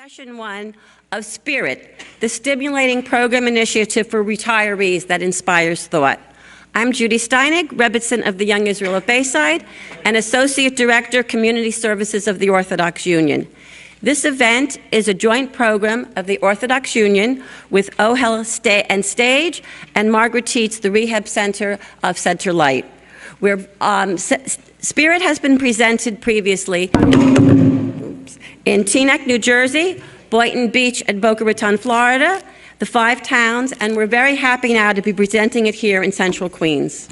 Session 1 of Spirit, the stimulating program initiative for retirees that inspires thought. I'm Judy Steinig, Rebbitzin of the Young Israel of Bayside, and Associate Director, Community Services of the Orthodox Union. This event is a joint program of the Orthodox Union with OHEL and STAJE and Margaret Tietz, the Rehab Center of Center Light. Where Spirit has been presented previously in Teaneck, New Jersey, Boynton Beach, and Boca Raton, Florida, the 5 towns, and we're very happy now to be presenting it here in Central Queens.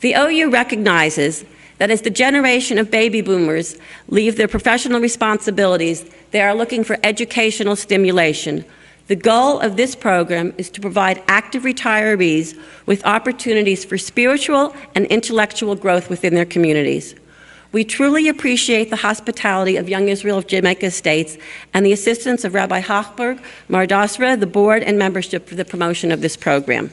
The OU recognizes that as the generation of baby boomers leave their professional responsibilities, they are looking for educational stimulation. The goal of this program is to provide active retirees with opportunities for spiritual and intellectual growth within their communities. We truly appreciate the hospitality of Young Israel of Jamaica Estates and the assistance of Rabbi Hochberg, Mardasra, the board, and membership for the promotion of this program.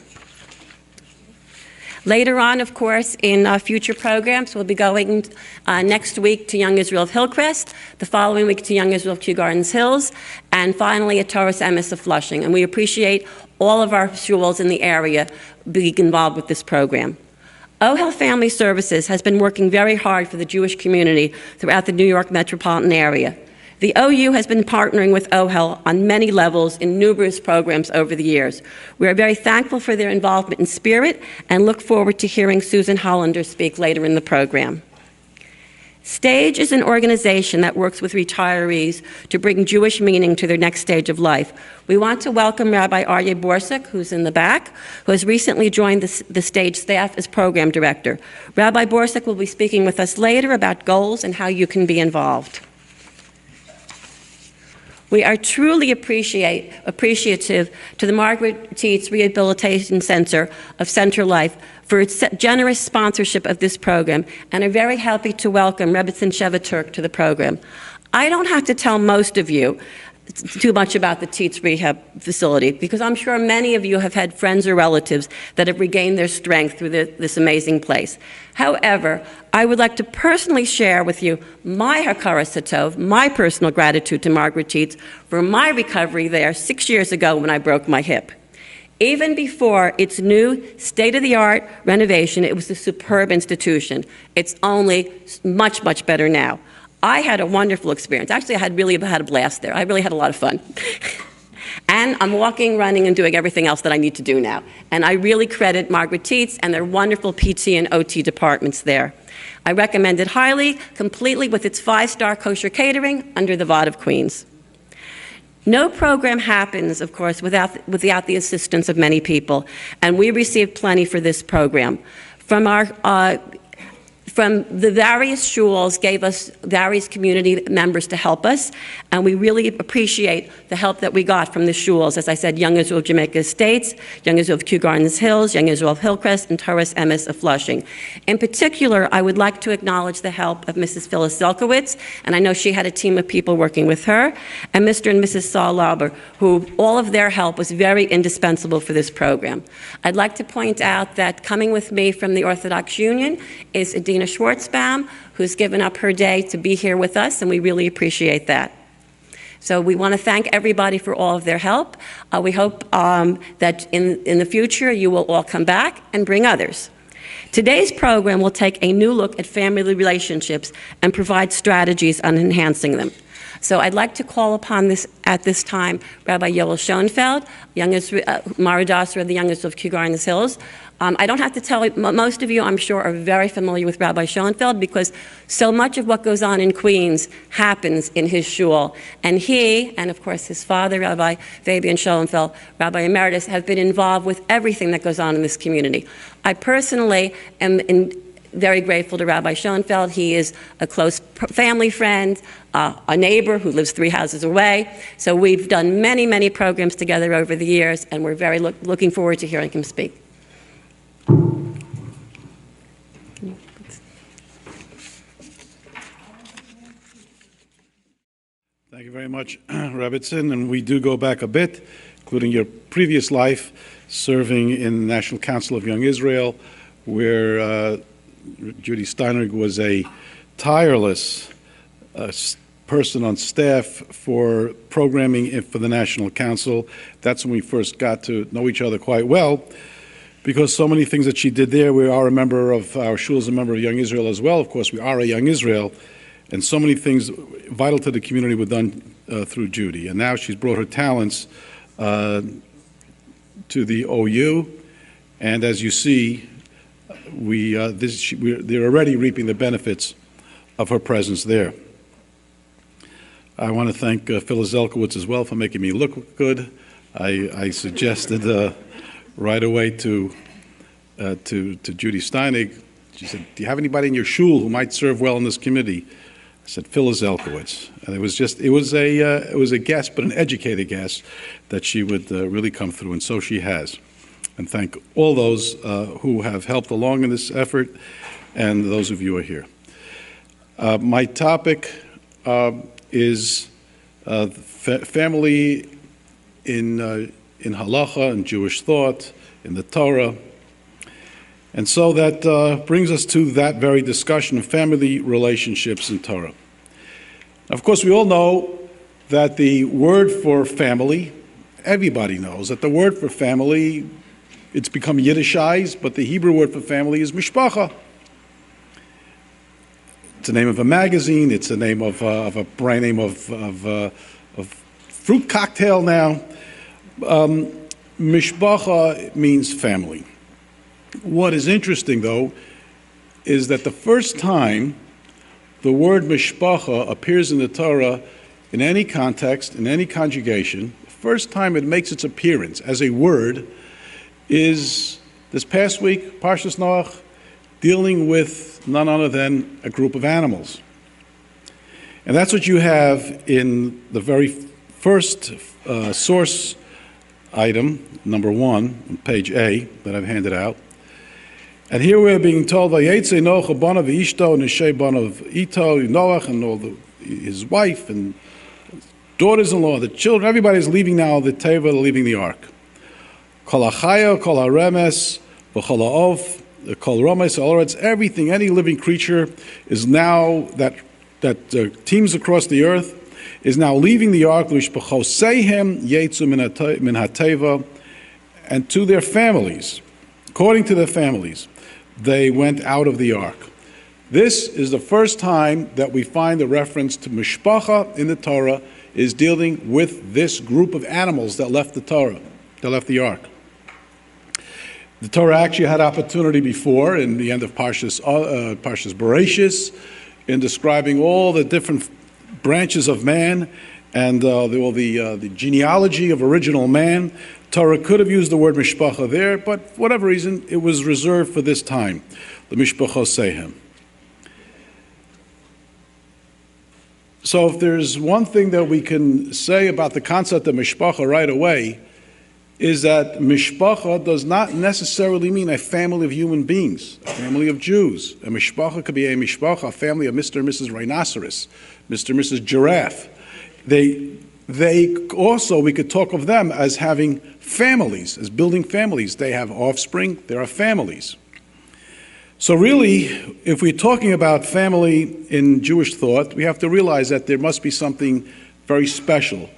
Later on, of course, in future programs, we'll be going next week to Young Israel of Hillcrest, the following week to Young Israel of Kew Gardens Hills, and finally at Torah MS of Flushing. And we appreciate all of our shuls in the area being involved with this program. OHEL Family Services has been working very hard for the Jewish community throughout the New York metropolitan area. The OU has been partnering with OHEL on many levels in numerous programs over the years. We are very thankful for their involvement in Spirit and look forward to hearing Susan Hollander speak later in the program. STAJE is an organization that works with retirees to bring Jewish meaning to their next stage of life. We want to welcome Rabbi Aryeh Borsuk, who's in the back, who has recently joined the STAJE staff as program director. Rabbi Borsuk will be speaking with us later about goals and how you can be involved. We are truly appreciative to the Margaret Tietz Rehabilitation Center of Center Life for its generous sponsorship of this program, and are very happy to welcome Rebbitzin Sheva Turk to the program. I don't have to tell most of you too much about the Tietz Rehab facility, because I'm sure many of you have had friends or relatives that have regained their strength through this amazing place. However, I would like to personally share with you my hakaras hatov, my personal gratitude to Margaret Tietz for my recovery there 6 years ago when I broke my hip. Even before its new state-of-the-art renovation, it was a superb institution. It's only much, much better now. I had a wonderful experience. Actually, I really had a blast there. I really had a lot of fun. And I'm walking, running, and doing everything else that I need to do now. And I really credit Margaret Tietz and their wonderful PT and OT departments there. I recommend it highly, completely with its 5-star kosher catering under the Vod of Queens. No program happens, of course, without the assistance of many people, and we received plenty for this program. From the various shuls gave us various community members to help us, and we really appreciate the help that we got from the shuls. As I said, Young Israel of Jamaica Estates, Young Israel of Kew Gardens Hills, Young Israel of Hillcrest, and Torah MS of Flushing. In particular, I would like to acknowledge the help of Mrs. Phyllis Zelkowitz, and I know she had a team of people working with her, and Mr. and Mrs. Saul Lauber, who all of their help was very indispensable for this program. I'd like to point out that coming with me from the Orthodox Union is Adina Schwartzbaum, who's given up her day to be here with us, and we really appreciate that. So we want to thank everybody for all of their help. We hope that in the future you will all come back and bring others. Today's program will take a new look at family relationships and provide strategies on enhancing them. So I'd like to call upon at this time Rabbi Yoel Schonfeld, Mardasra of the Young Israel of Kew Gardens Hills. I don't have to tell you, most of you I'm sure are very familiar with Rabbi Schonfeld because so much of what goes on in Queens happens in his shul. And he, and of course his father, Rabbi Fabian Schonfeld, Rabbi Emeritus, have been involved with everything that goes on in this community. I personally am very grateful to Rabbi Schonfeld. He is a close family friend, a neighbor who lives 3 houses away. So we've done many, many programs together over the years, and we're very looking forward to hearing him speak. Thank you very much, Rebbitzin. And we do go back a bit, including your previous life, serving in the National Council of Young Israel, where Judy Steinig was a tireless person on staff for programming for the National Council. That's when we first got to know each other quite well, because so many things that she did there. We are a member of, our shul is a member of Young Israel as well. Of course, we are a Young Israel, and so many things vital to the community were done through Judy. And now she's brought her talents to the OU, and as you see, they're already reaping the benefits of her presence there. I want to thank Phyllis Zelkowitz as well for making me look good. I suggested right away to Judy Steinig. She said, "Do you have anybody in your shul who might serve well in this committee?" I said, "Phyllis Zelkowitz." And it was a guess, but an educated guess, that she would really come through, and so she has. And thank all those who have helped along in this effort, and those of you who are here. My topic is family in halacha and Jewish thought, in the Torah. And so that brings us to that very discussion of family relationships in Torah. Of course, we all know that the word for family, everybody knows that the word for family, it's become Yiddishized, but the Hebrew word for family is mishpacha. It's the name of a magazine. It's the name of a brand name of fruit cocktail now. Mishpacha means family. What is interesting, though, is that the first time the word mishpacha appears in the Torah in any context, in any conjugation, the first time it makes its appearance as a word is this past week, Parshas Noach, dealing with none other than a group of animals. And that's what you have in the very first source item, number 1, on page A, that I've handed out. And here we're being told, Vayetze Noach banav v'ishto and Neshe banav ito, Noach and all his wife and daughters-in-law, the children, everybody's leaving now the teva, leaving the ark. Kol hachaya, kol haremes, v'chol ha'of, kol romes, ha'oretz, everything, any living creature is now, that teems across the earth, is now leaving the ark, l'mishpachoseihem yetzu min ha'teva, and to their families, according to their families, they went out of the ark. This is the first time that we find the reference to mishpacha in the Torah is dealing with this group of animals that left the Torah, that left the ark. The Torah actually had opportunity before in the end of Parshas Bereshis in describing all the different branches of man and the genealogy of original man. Torah could have used the word mishpacha there, but for whatever reason, it was reserved for this time, the mishpachosehem. So if there's one thing that we can say about the concept of mishpacha right away, is that mishpacha does not necessarily mean a family of human beings, a family of Jews. A mishpacha could be a mishpacha, a family of Mr. and Mrs. Rhinoceros, Mr. and Mrs. Giraffe. They also, we could talk of them as having families, as building families. They have offspring, there are families. So really, if we're talking about family in Jewish thought, we have to realize that there must be something very special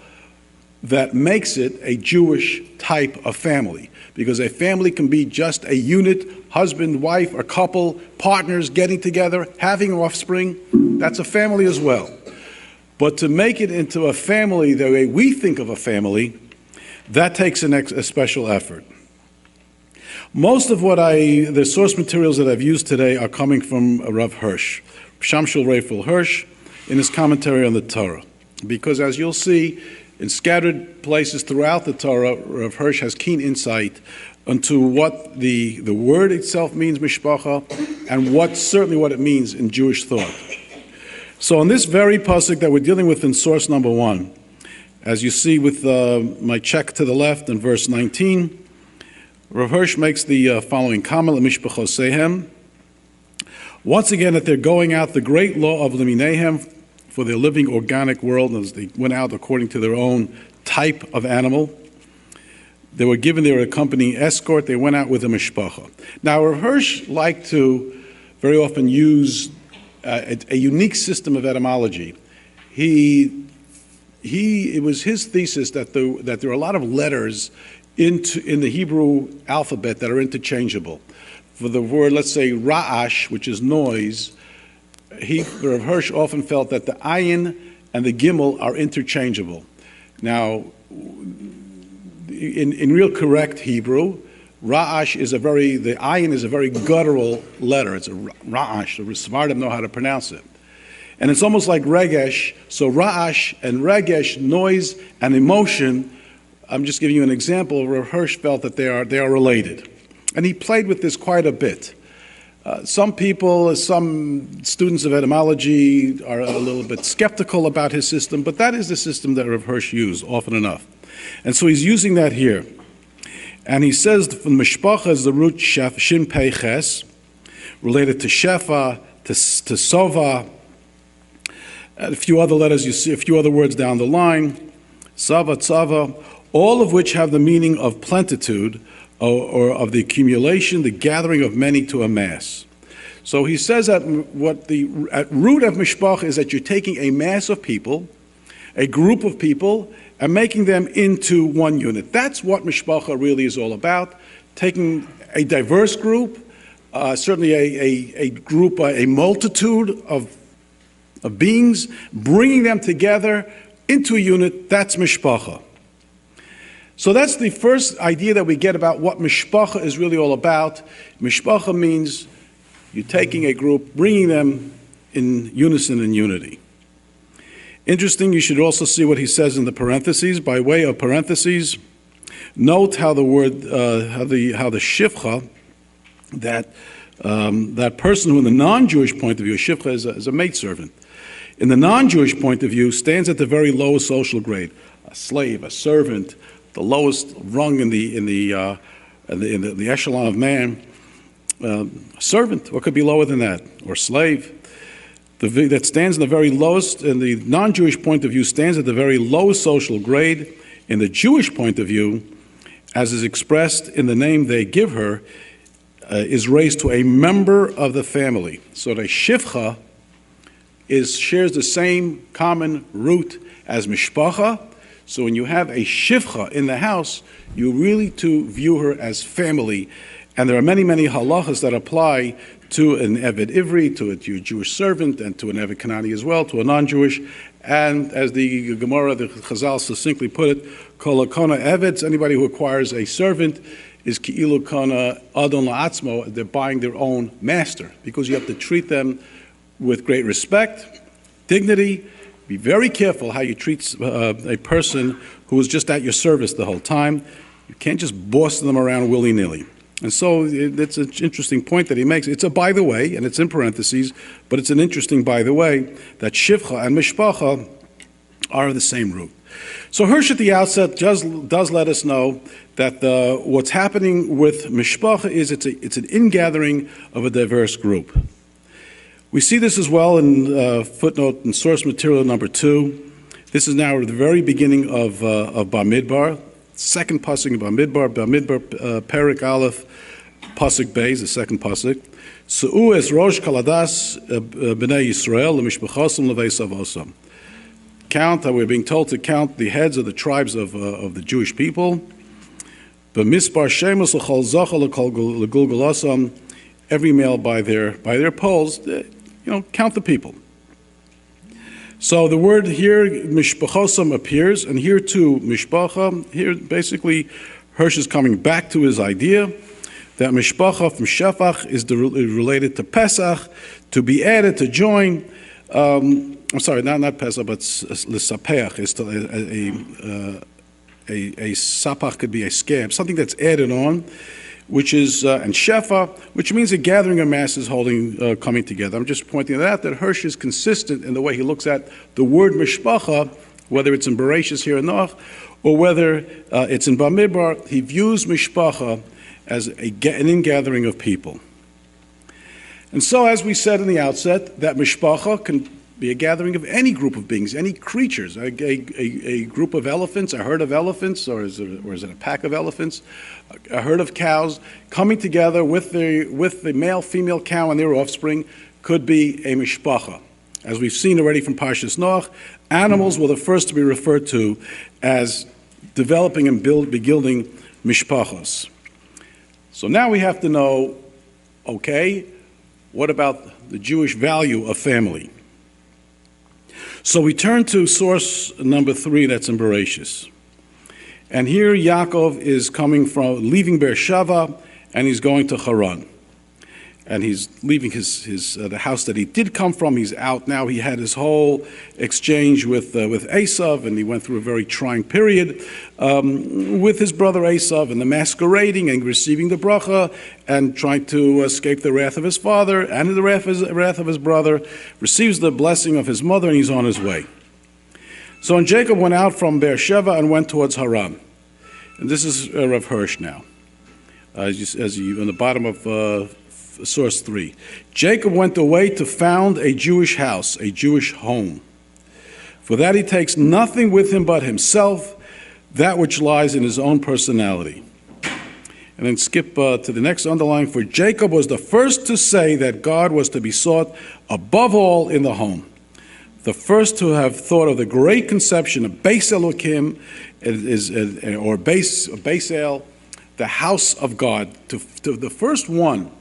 that makes it a Jewish type of family. Because a family can be just a unit, husband, wife, a couple, partners getting together, having offspring. That's a family as well. But to make it into a family the way we think of a family, that takes a special effort. Most of the source materials that I've used today are coming from Rav Hirsch, Shamshul Raphael Hirsch, in his commentary on the Torah. Because as you'll see, in scattered places throughout the Torah, Rav Hirsch has keen insight into what the word itself means, mishpacha, and certainly what it means in Jewish thought. So on this very pasuk that we're dealing with in source number 1, as you see with my check to the left in verse 19, Rav Hirsch makes the following comment, Mishpachosehem. Once again, that they're going out the great law of Leminehem for their living organic world, as they went out according to their own type of animal. They were given their accompanying escort. They went out with a mishpacha. Now, Rav Hirsch liked to very often use a unique system of etymology. it was his thesis that there are a lot of letters in the Hebrew alphabet that are interchangeable. For the word, let's say, ra'ash, which is noise, Rav Hirsch often felt that the ayin and the gimel are interchangeable. Now, in real correct Hebrew, ra'ash is the ayin is a very guttural letter. It's a ra'ash. The Sfardim know how to pronounce it. And it's almost like regesh. So ra'ash and regesh, noise and emotion, I'm just giving you an example. Rav Hirsch felt that they are related. And he played with this quite a bit. Some people, some students of etymology are a little bit skeptical about his system, but that is the system that Rav Hirsch used often enough. And so he's using that here. And he says from mishpacha is the root shin pei ches, related to shefa, to sova, a few other letters you see, a few other words down the line, sava, tzava, all of which have the meaning of plenitude, or of the accumulation, the gathering of many to a mass. So he says that what the root of mishpacha is that you're taking a mass of people, a group of people, and making them into one unit. That's what mishpacha really is all about, taking a diverse group, certainly a group, a multitude of beings, bringing them together into a unit. That's mishpacha. So that's the first idea that we get about what mishpacha is really all about. Mishpacha means you're taking a group, bringing them in unison and unity. Interesting, you should also see what he says in the parentheses. By way of parentheses, note how the word, how the shivcha, that person who in the non-Jewish point of view, shivcha is a maidservant, in the non-Jewish point of view, stands at the very lowest social grade. A slave, a servant, the lowest rung in the echelon of man, servant. What could be lower than that? Or slave. That stands in the very lowest, in the non-Jewish point of view, stands at the very lowest social grade. In the Jewish point of view, as is expressed in the name they give her, is raised to a member of the family. So the shivcha shares the same common root as mishpacha. So when you have a shivcha in the house, you really to view her as family. And there are many, many halachas that apply to an Eved Ivri, to a Jewish servant, and to an Eved Kanani as well, to a non-Jewish. And as the Gemara, the Chazal succinctly put it, Kol hakona Eveds, anybody who acquires a servant, is ki'ilu kana adon la'atzmo, they're buying their own master, because you have to treat them with great respect, dignity. Be very careful how you treat a person who is just at your service the whole time. You can't just boss them around willy-nilly. And so it's an interesting point that he makes. It's a by the way, and it's in parentheses, but it's an interesting by the way, that shivcha and mishpacha are the same root. So Hirsch at the outset does let us know that what's happening with mishpacha is it's an ingathering of a diverse group. We see this as well in footnote in source material number 2. This is now at the very beginning of Bamidbar, second pasuk in Bamidbar, Perik Aleph, pasuk Beis, the second pasuk. Su'u es rosh kaladas b'nei Yisrael l'mishpachosam l'veisavosam. Count, we're being told to count the heads of the tribes of the Jewish people. B'mispar shemos l'chol zocha l'kol l'gulgulosam. Every male by their polls, count the people. So the word here, mishpachosam, appears, and here too, mishpacha. Here, basically, Hirsch is coming back to his idea that mishpacha from shefach is related to Pesach, to be added, to join. I'm sorry, not Pesach, but l'sapeach is a sapach could be a scab, something that's added on, which is, and shefa, which means a gathering of masses coming together. I'm just pointing out that Hirsch is consistent in the way he looks at the word mishpacha, whether it's in Bereshis here in Noach, or whether it's in Bamidbar. He views mishpacha as an ingathering of people. And so, as we said in the outset, that mishpacha can be a gathering of any group of beings, any creatures, a group of elephants, a herd of elephants, or is it a pack of elephants, a herd of cows coming together with the male, female cow and their offspring could be a mishpacha. As we've seen already from Parshas Noach, animals were the first to be referred to as developing and building mishpachos. So now we have to know, okay, what about the Jewish value of family? So we turn to source number 3, that's in Bereshis. And here Yaakov is leaving Beersheba, and he's going to Haran. And he's leaving the house that he did come from. He's out now. He had his whole exchange with Esav, and he went through a very trying period with his brother Esav, and the masquerading and receiving the bracha, and trying to escape the wrath of his father and the wrath of his brother, receives the blessing of his mother, and he's on his way. So when Jacob went out from Beersheba and went towards Haran, and this is Rav Hirsch now, as you on the bottom of source 3. Jacob went away to found a Jewish house, a Jewish home. For that he takes nothing with him but himself, that which lies in his own personality. And then skip to the next underline. For Jacob was the first to say that God was to be sought above all in the home. The first to have thought of the great conception of Beis Elokim, or Beis El, the house of God. To the first one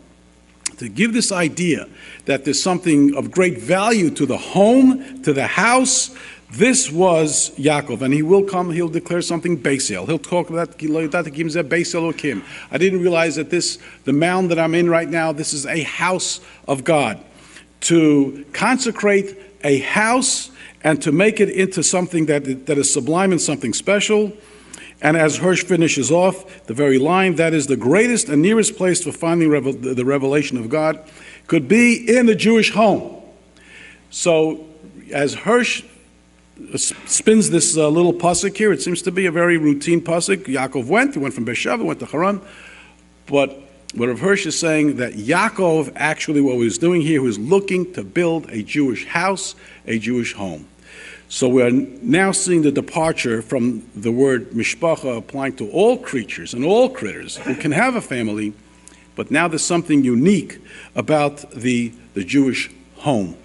to give this idea that there's something of great value to the home, to the house. This was Yaakov, and he'll declare something Beis El. He'll talk about Beis Elokim. I didn't realize that the mound that I'm in right now, this is a house of God. To consecrate a house and to make it into something that is sublime and something special. And as Hirsch finishes off the very line, that is the greatest and nearest place for finding the revelation of God could be in the Jewish home. So as Hirsch spins this little pasuk here, it seems to be a very routine pasuk. Yaakov went from Beersheba, went to Haran. But what Rav Hirsch is saying, that Yaakov actually what he was doing here was looking to build a Jewish house, a Jewish home. So we're now seeing the departure from the word mishpacha applying to all creatures and all critters who can have a family, but now there's something unique about the Jewish home.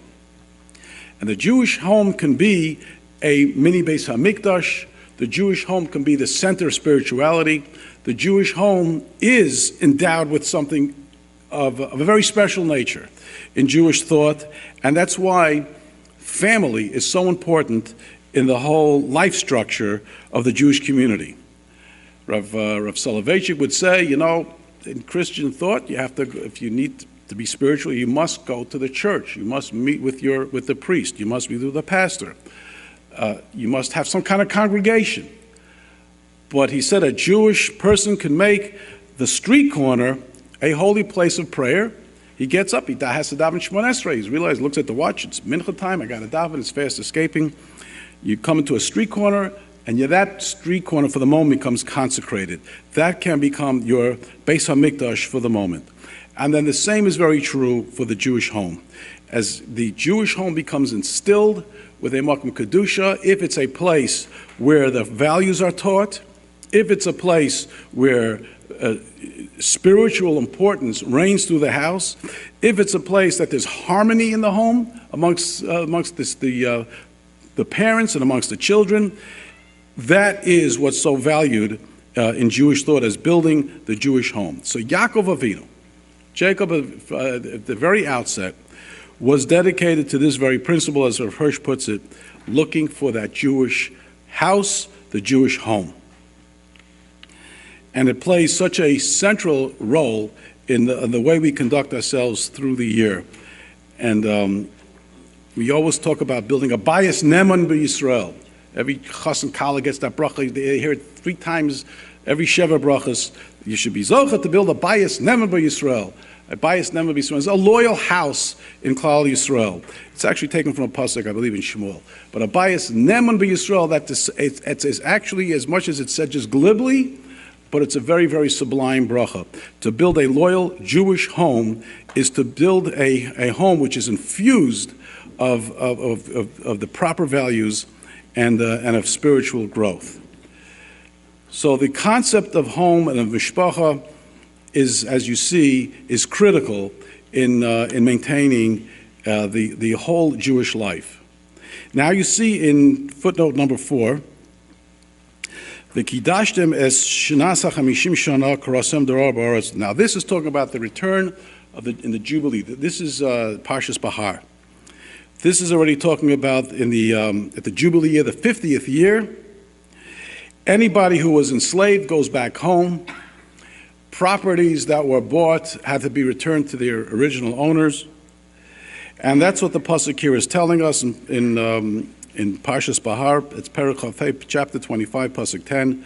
And the Jewish home can be a mini Beis HaMikdash. The Jewish home can be the center of spirituality. The Jewish home is endowed with something of a very special nature in Jewish thought, and that's why family is so important in the whole life structure of the Jewish community. Rav Soloveitchik would say, in Christian thought, you have to, if you need to be spiritual, you must go to the church. You must meet with the priest. You must meet with the pastor. You must have some kind of congregation. But he said a Jewish person can make the street corner a holy place of prayer. He gets up, he has to daven Shemona Esrei. He's realized, looks at the watch, it's mincha time, I got to daven, it's fast escaping. You come into a street corner, and that street corner for the moment becomes consecrated. That can become your Beis HaMikdash for the moment. And then the same is very true for the Jewish home. As the Jewish home becomes instilled with a Makom Kedusha, if it's a place where the values are taught, if it's a place where spiritual importance reigns through the house, if it's a place that there's harmony in the home amongst the parents and amongst the children, that is what's so valued in Jewish thought as building the Jewish home. So Yaakov Avinu, Jacob at the very outset, was dedicated to this very principle, as Rav Hirsch puts it, looking for that Jewish house, the Jewish home. And it plays such a central role in the way we conduct ourselves through the year. And we always talk about building a bias neman b'Yisrael. Every chas and kala gets that bracha. They hear it 3 times every sheva brachas. You should be zocha to build a bias neman b'Yisrael. A bias neman b'Yisrael is a loyal house in Klal Yisrael. It's actually taken from a pasuk, I believe, in Shmuel. But a bias neman b'Yisrael, it's actually, as much as it's said just glibly, but it's a very, very sublime bracha. To build a loyal Jewish home is to build a home which is infused of the proper values and of spiritual growth. So the concept of home and of mishpacha is, as you see, is critical in maintaining the whole Jewish life. Now you see in footnote number 4, V'kidashtem es shnasa chamishim shana karasem darar ba'aretz. Now this is talking about the return of in the Jubilee. This is Parshas Bahar. This is already talking about in the at the Jubilee year, the 50th year. Anybody who was enslaved goes back home. Properties that were bought had to be returned to their original owners. And that's what the pasuk here is telling us in Parshas Bahar. It's Perek Chafei, chapter 25, pasuk 10.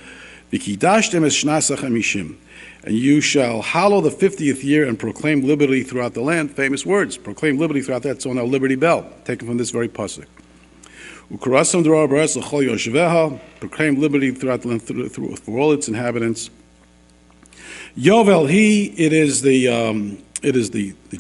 V'kidashtem es shnasa chamishim. And you shall hallow the 50th year and proclaim liberty throughout the land. Famous words. Proclaim liberty throughout that. So now Liberty Bell, taken from this very pasuk. Ukarasam d'rar b'aretz l'chol yoshveha. Proclaim liberty throughout the land for all its inhabitants. Yoel, it is the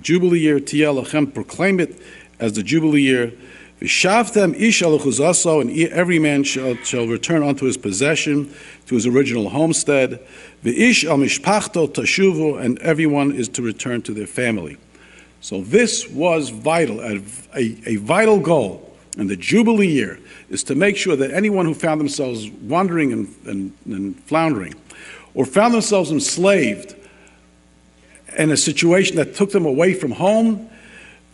Jubilee year. Tiel lachem, proclaim it as the Jubilee year. V'shavtem ish al chuzaso, and every man shall return unto his possession, to his original homestead. V'ish al mishpachto tashuvu, and everyone is to return to their family. So this was vital, a vital goal in the Jubilee year, is to make sure that anyone who found themselves wandering and floundering, or found themselves enslaved in a situation that took them away from home,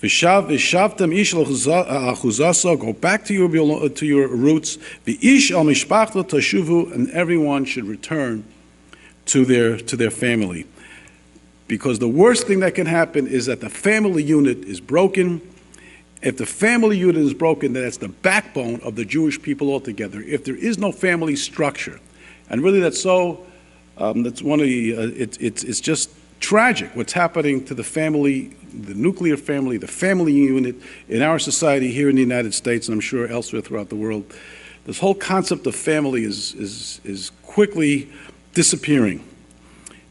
V'shavtem ish al chuzaso, go back to your roots. V'ish al mishpachto tashuvu, and everyone should return to their family. Because the worst thing that can happen is that the family unit is broken. If the family unit is broken, then that's the backbone of the Jewish people altogether. If there is no family structure, and really that's one of the, it's just tragic what's happening to the family, the nuclear family, the family unit in our society here in the United States, and I'm sure elsewhere throughout the world. This whole concept of family is quickly disappearing.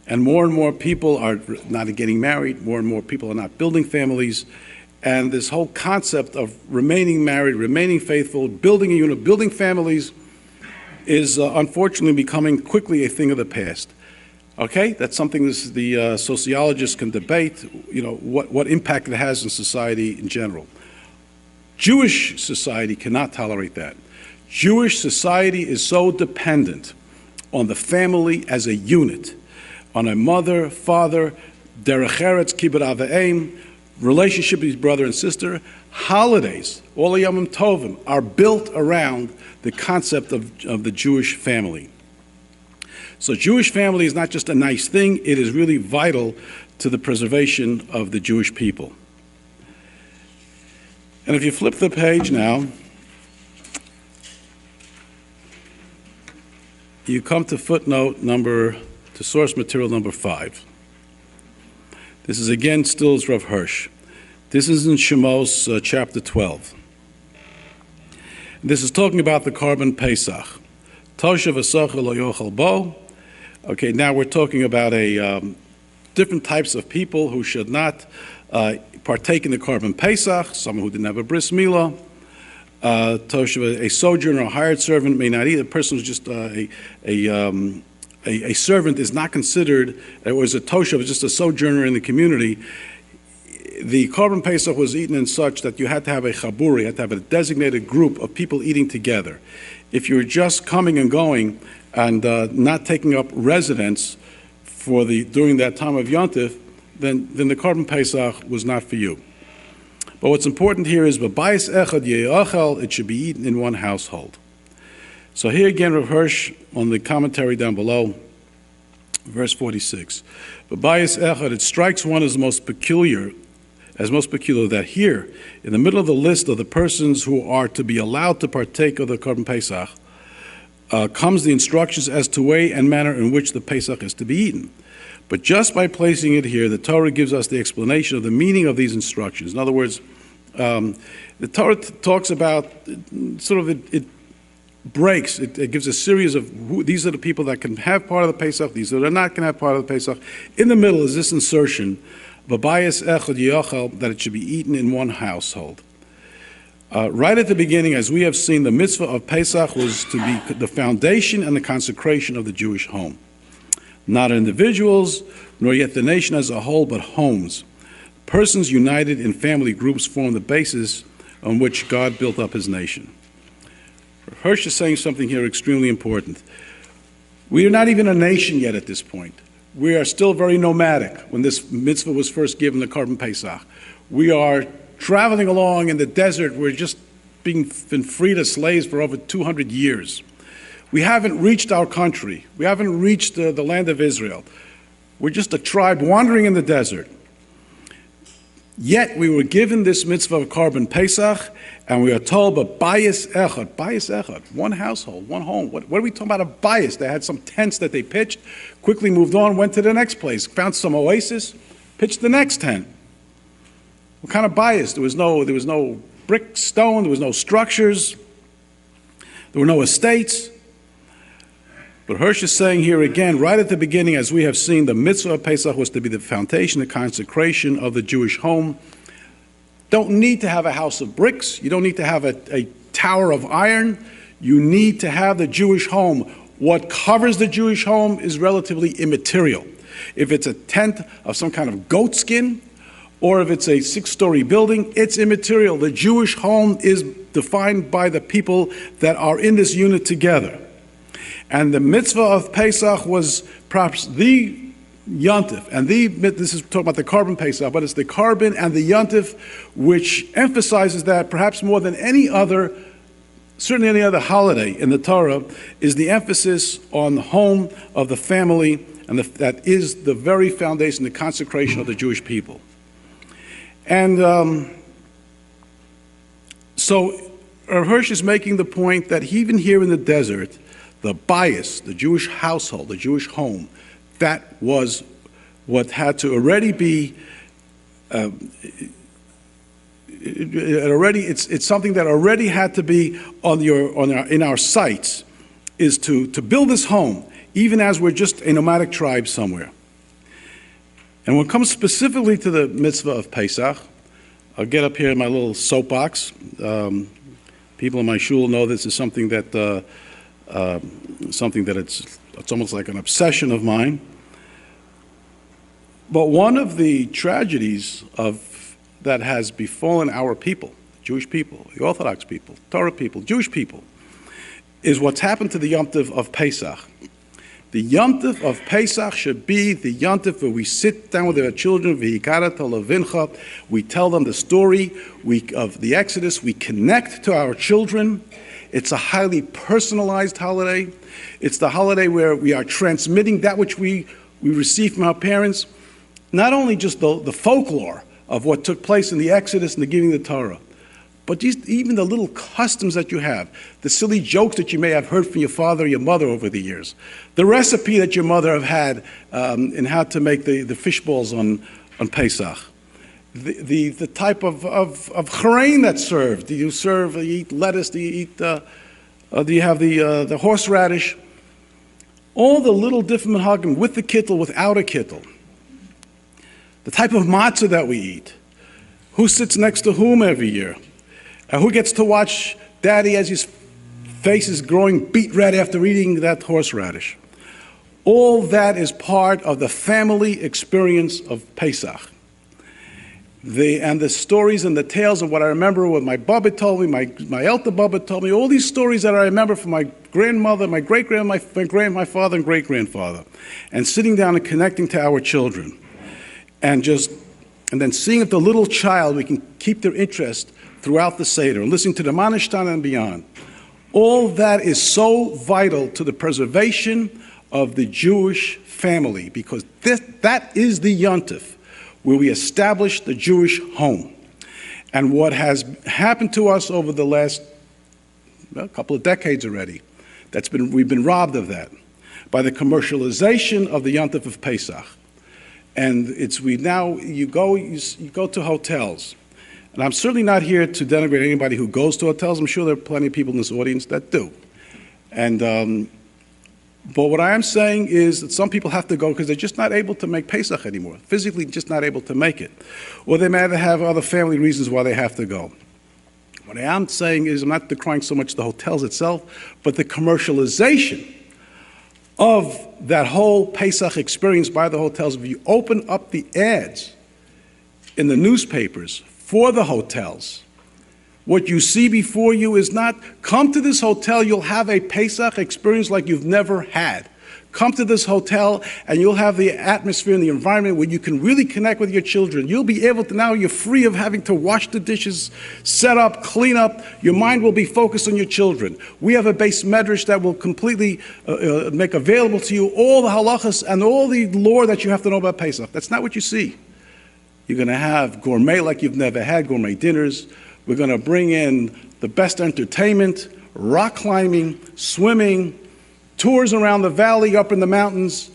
And more people are not getting married, more and more people are not building families, and this whole concept of remaining married, remaining faithful, building a unit, building families is unfortunately becoming quickly a thing of the past. Okay, that's something the sociologists can debate, what impact it has in society in general. Jewish society cannot tolerate that. Jewish society is so dependent on the family as a unit, on a mother, father, derech eretz, kibbud av v'em, relationship with brother and sister. Holidays, all the yomim tovim, are built around the concept of the Jewish family. So Jewish family is not just a nice thing, it is really vital to the preservation of the Jewish people. And if you flip the page now, you come to footnote to source material number 5. This is again still Rav Hirsch. This is in Shemos chapter 12. This is talking about the Korban Pesach. Toshav v'socher lo yochel bo. Okay, now we're talking about different types of people who should not partake in the Korban Pesach. Someone who didn't have a bris milah. A sojourner, a hired servant may not eat. A person who's just a servant is not considered, or is a toshav, just a sojourner in the community. The Korban Pesach was eaten in such that you had to have a chabur, you had to have a designated group of people eating together. If you were just coming and going and not taking up residence during that time of Yontif, then the Korban Pesach was not for you. But what's important here is b'bayis echad ye'achal, it should be eaten in one household. So here again, Rav Hirsch on the commentary down below, verse 46. B'bayis echad, it strikes one as most peculiar that here, in the middle of the list of the persons who are to be allowed to partake of the Korban Pesach, comes the instructions as to way and manner in which the Pesach is to be eaten. But just by placing it here, the Torah gives us the explanation of the meaning of these instructions. In other words, the Torah talks about, it breaks, it gives a series of these are the people that can have part of the Pesach, these that are not can have part of the Pesach. In the middle is this insertion, B'bayis echad yochel, that it should be eaten in one household. Right at the beginning, as we have seen, the mitzvah of Pesach was to be the foundation and the consecration of the Jewish home. Not individuals, nor yet the nation as a whole, but homes. Persons united in family groups form the basis on which God built up his nation. Hirsch is saying something here extremely important. We are not even a nation yet at this point. We are still very nomadic when this mitzvah was first given, the Korban Pesach. We are traveling along in the desert. We're just been freed as slaves for over 200 years. We haven't reached our country. We haven't reached the land of Israel. We're just a tribe wandering in the desert. Yet we were given this mitzvah of Korban Pesach, and we are told, but bayis echad, one household, one home. What are we talking about a bayis? They had some tents that they pitched, quickly moved on, went to the next place, found some oasis, pitched the next tent. What kind of bayis? There was no brick, stone, there was no structures, there were no estates. But Hirsch is saying here again, right at the beginning, as we have seen, the mitzvah of Pesach was to be the foundation, the consecration of the Jewish home. Don't need to have a house of bricks. You don't need to have a tower of iron. You need to have the Jewish home. What covers the Jewish home is relatively immaterial. If it's a tent of some kind of goat skin, or if it's a 6-story building, it's immaterial. The Jewish home is defined by the people that are in this unit together. And the mitzvah of Pesach was perhaps the yontif, and this is talking about the Korban Pesach, but it's the Korban and the yontif which emphasizes that perhaps more than any other, certainly any other holiday in the Torah, is the emphasis on the home of the family, and that is the very foundation, the consecration of the Jewish people. And so Hirsch is making the point that even here in the desert, the bayis, the Jewish household, the Jewish home, that was what had to already be, it's something that already had to be in our sights, is to build this home, even as we're just a nomadic tribe somewhere. And when it comes specifically to the mitzvah of Pesach, I'll get up here in my little soapbox. People in my shul know this is something that it's almost like an obsession of mine. But one of the tragedies that has befallen our people, Jewish people, the Orthodox people, Torah people, Jewish people, is what's happened to the Yom Tov of Pesach. The Yom Tov of Pesach should be the Yom Tov where we sit down with our children, v'hikara levincha, we tell them the story of the Exodus, we connect to our children. It's a highly personalized holiday. It's the holiday where we are transmitting that which we receive from our parents, not only just the folklore of what took place in the Exodus and the giving of the Torah, but even the little customs that you have, the silly jokes that you may have heard from your father or your mother over the years, the recipe that your mother have had in how to make the fish balls on Pesach. The type of charain that's served. Do you eat lettuce? Do you have the horseradish? All the little different minhagim, with the kittel, without a kittel. The type of matzah that we eat. Who sits next to whom every year? And who gets to watch daddy as his face is growing beet red after eating that horseradish? All that is part of the family experience of Pesach. And the stories and the tales of what I remember, what my Baba told me, my elder Baba told me, all these stories that I remember from my grandmother, my great-grandmother, my father and great-grandfather, and sitting down and connecting to our children, and then seeing if the little child, we can keep their interest throughout the Seder, and listening to the Manishtan and beyond. All that is so vital to the preservation of the Jewish family, because that is the yontif, where we establish the Jewish home. And what has happened to us over the last couple of decades already, we've been robbed of that by the commercialization of the Yontif of Pesach. And you go to hotels, and I'm certainly not here to denigrate anybody who goes to hotels. I'm sure there are plenty of people in this audience that do. And but what I am saying is that some people have to go because they're just not able to make Pesach anymore, physically just not able to make it. Or they may have other family reasons why they have to go. What I am saying is I'm not decrying so much the hotels itself, but the commercialization of that whole Pesach experience by the hotels. If you open up the ads in the newspapers for the hotels. What you see before you is not, come to this hotel, you'll have a Pesach experience like you've never had. Come to this hotel and you'll have the atmosphere and the environment where you can really connect with your children. You'll be able to, now you're free of having to wash the dishes, set up, clean up. Your mind will be focused on your children. We have a base medrash that will completely make available to you all the halachas and all the lore that you have to know about Pesach. That's not what you see. You're going to have gourmet like you've never had, gourmet dinners. We're going to bring in the best entertainment, rock climbing, swimming, tours around the valley, up in the mountains,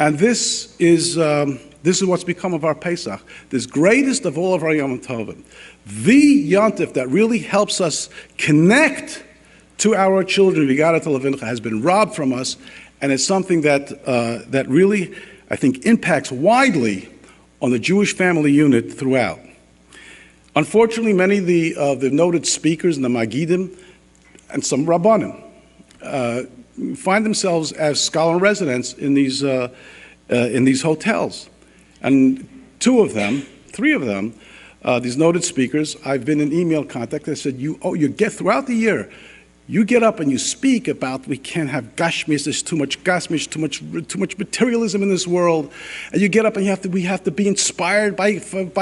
and this is what's become of our Pesach, this greatest of all of our Yom Tovim. The Yontif that really helps us connect to our children, Vigara Levincha, has been robbed from us, and it's something that really, I think, impacts widely on the Jewish family unit throughout. Unfortunately, many of the noted speakers and the Magidim and some Rabbanim find themselves as scholar residents in these hotels. And three of them, these noted speakers, I've been in email contact. They said, you get throughout the year, you get up and you speak about we can't have gashmis, there's too much gashmis, too much materialism in this world. And you get up and we have to be inspired by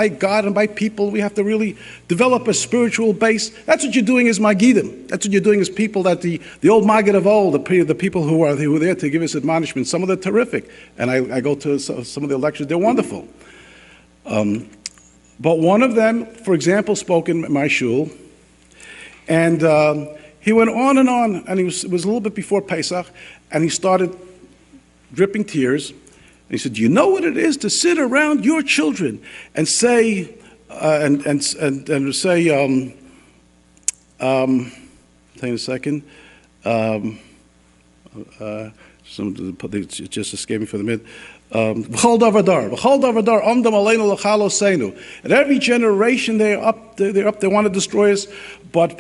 God and by people. We have to really develop a spiritual base. That's what you're doing as Magidim. That's what you're doing as people that the old Margaret of old, the people who were there to give us admonishment. Some of them are terrific. And I go to some of their lectures, they're wonderful. But one of them, for example, spoke in my shul, and he went on, and it was a little bit before Pesach, and he started dripping tears. And he said, "Do you know what it is to sit around your children and say, and say, hang a second, it just escaped me for the minute. At every generation they're up, they want to destroy us, but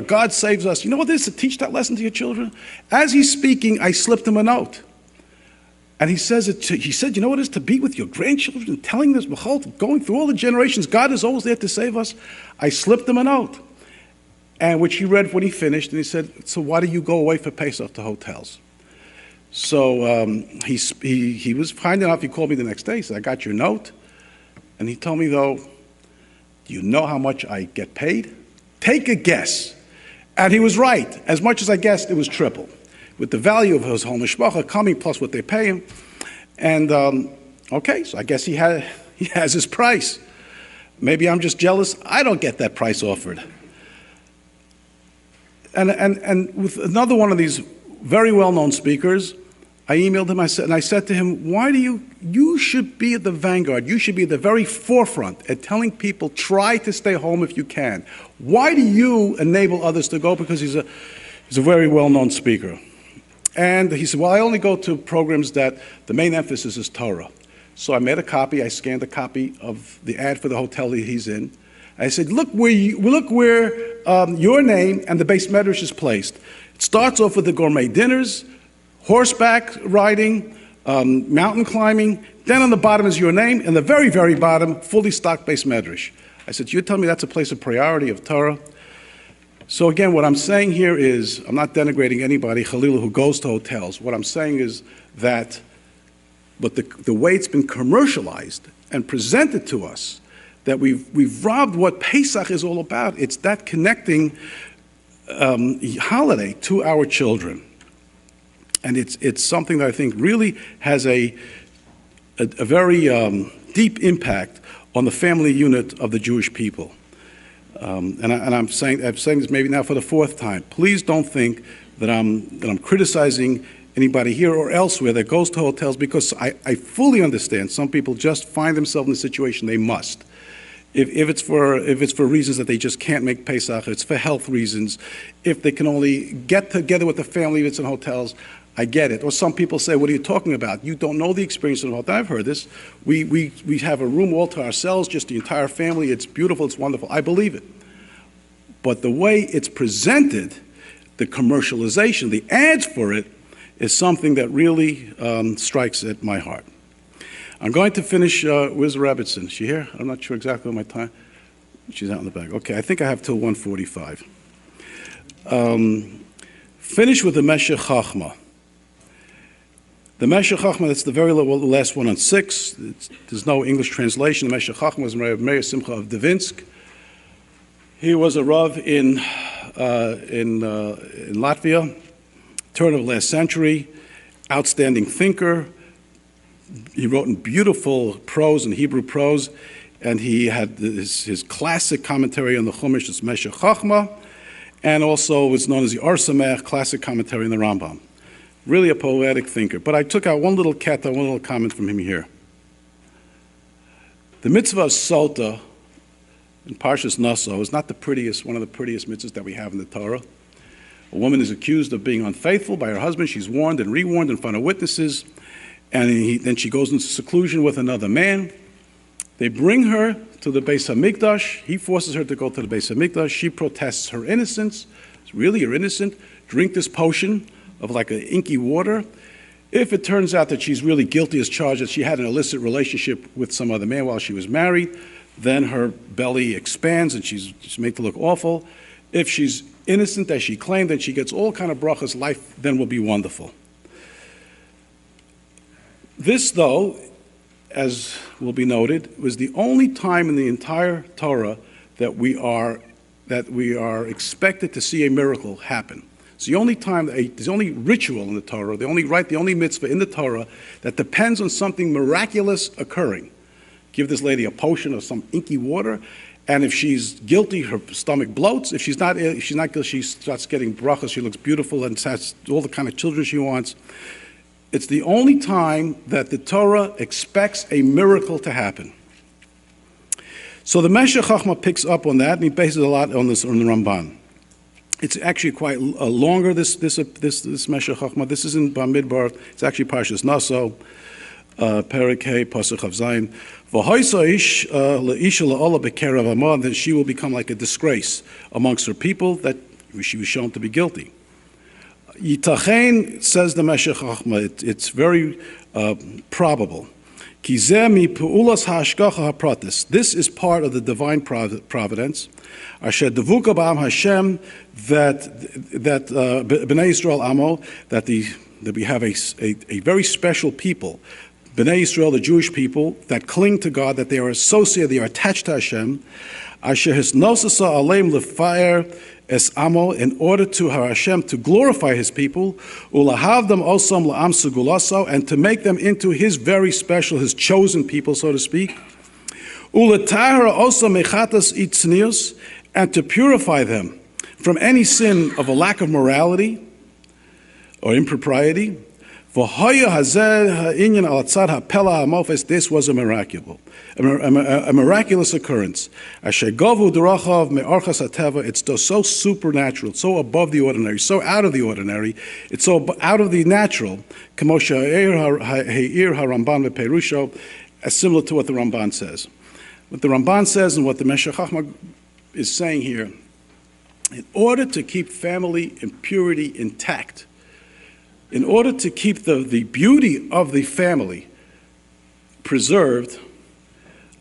God saves us. You know what it is to teach that lesson to your children? As he's speaking, I slipped him a note. And he said, you know what it is to be with your grandchildren, telling this, going through all the generations, God is always there to save us. I slipped him a note, and which he read when he finished, and he said, so why do you go away for Pesach to hotels? So he was kind enough, he called me the next day, he said, I got your note. And he told me, though, do you know how much I get paid? Take a guess. And he was right. As much as I guessed, it was triple. With the value of his whole mishpacha coming, plus what they pay him. And, okay, so I guess he has his price. Maybe I'm just jealous. I don't get that price offered. And with another one of these very well-known speakers, I emailed him, I said to him, why do you should be at the vanguard, you should be at the very forefront at telling people, try to stay home if you can. Why do you enable others to go? Because he's a very well-known speaker. And he said, well, I only go to programs that the main emphasis is Torah. So I made a copy, I scanned a copy of the ad for the hotel that he's in. I said, look where your name and the base medrash is placed. It starts off with the gourmet dinners, horseback riding, mountain climbing. Then on the bottom is your name, and the very, very bottom, fully stocked base medrash. I said, you tell me that's a place of priority of Torah? So again, what I'm saying here is, I'm not denigrating anybody, Khalil, who goes to hotels. What I'm saying is that, but the way it's been commercialized and presented to us, that we've robbed what Pesach is all about. It's that connecting holiday to our children. And it's something that I think really has a very deep impact on the family unit of the Jewish people. And I'm saying this maybe now for the fourth time. Please don't think that I'm criticizing anybody here or elsewhere that goes to hotels, because I fully understand some people just find themselves in a situation they must. If it's for reasons that they just can't make Pesach, it's for health reasons, if they can only get together with the family if it's in hotels, I get it. Or some people say, what are you talking about? You don't know the experience of the hotel. I've heard this. We have a room all to ourselves, just the entire family. It's beautiful, it's wonderful. I believe it. But the way it's presented, the commercialization, the ads for it, is something that really strikes at my heart. I'm going to finish, where's Robertson? Is she here? I'm not sure exactly what my time. She's out in the back. Okay, I think I have till 1:45. Finish with the Meshech Chachma. The Meshech Chachma, that's the very last one on 6. There's no English translation. The Meshech Chachma was Rabbi Meir Simcha of Dvinsk. He was a Rav in Latvia, turn of the last century, outstanding thinker. He wrote in beautiful prose and Hebrew prose, and he had his classic commentary on the Chumash, it's Meshech Chachma, and also was known as the Or Samech, classic commentary on the Rambam. Really a poetic thinker. But I took out one little comment from him here. The mitzvah of Sota in Parshas Naso is not the prettiest, one of the prettiest mitzvahs that we have in the Torah. A woman is accused of being unfaithful by her husband. She's warned and rewarned in front of witnesses, and then she goes into seclusion with another man. They bring her to the Beis HaMikdash. He forces her to go to the Beis HaMikdash. She protests her innocence. Really, you're innocent. Drink this potion of like an inky water. If it turns out that she's really guilty as charged, that she had an illicit relationship with some other man while she was married, then her belly expands and she's made to look awful. If she's innocent as she claimed, then she gets all kind of brachas, life then will be wonderful. This, though, as will be noted, was the only time in the entire Torah that we are expected to see a miracle happen. It's the only time, the only ritual in the Torah, the only rite, the only mitzvah in the Torah that depends on something miraculous occurring. Give this lady a potion of some inky water, and if she's guilty, her stomach bloats. If she's not guilty, she starts getting brachas. She looks beautiful and has all the kind of children she wants. It's the only time that the Torah expects a miracle to happen. So the Meshech Chachma picks up on that, and he bases a lot on this on the Ramban. It's actually quite longer, this Meshech Chachma. This is in Bamidbar. It's actually Parshas Naso, Perek Hey, Pasuk Chav Zayin. V'hoisaish le'isha la'ola b'kerav hama, that she will become like a disgrace amongst her people, that she was shown to be guilty. Yitachein, says the Meshech Chachma, it's very probable. This is part of the divine providence. Asher devuka b'am Hashem, that Bnei Yisrael Amo, that we have a very special people, Bnei Yisrael, the Jewish people, that cling to God, that they are associated, they are attached to Hashem. Asher hisnosasa aleim lefayer es amo, in order to Hashem to glorify His people, ulahavdam osam la'am segulaso, and to make them into His very special, His chosen people, so to speak. Ulatahara osam mechatas itznius, and to purify them from any sin of a lack of morality or impropriety. This was a miraculous occurrence. It's so supernatural, so above the ordinary, so out of the ordinary, it's so out of the natural, as similar to what the Ramban says. What the Ramban says and what the Meshech Chachma is saying here, in order to keep family and purity intact, in order to keep the beauty of the family preserved,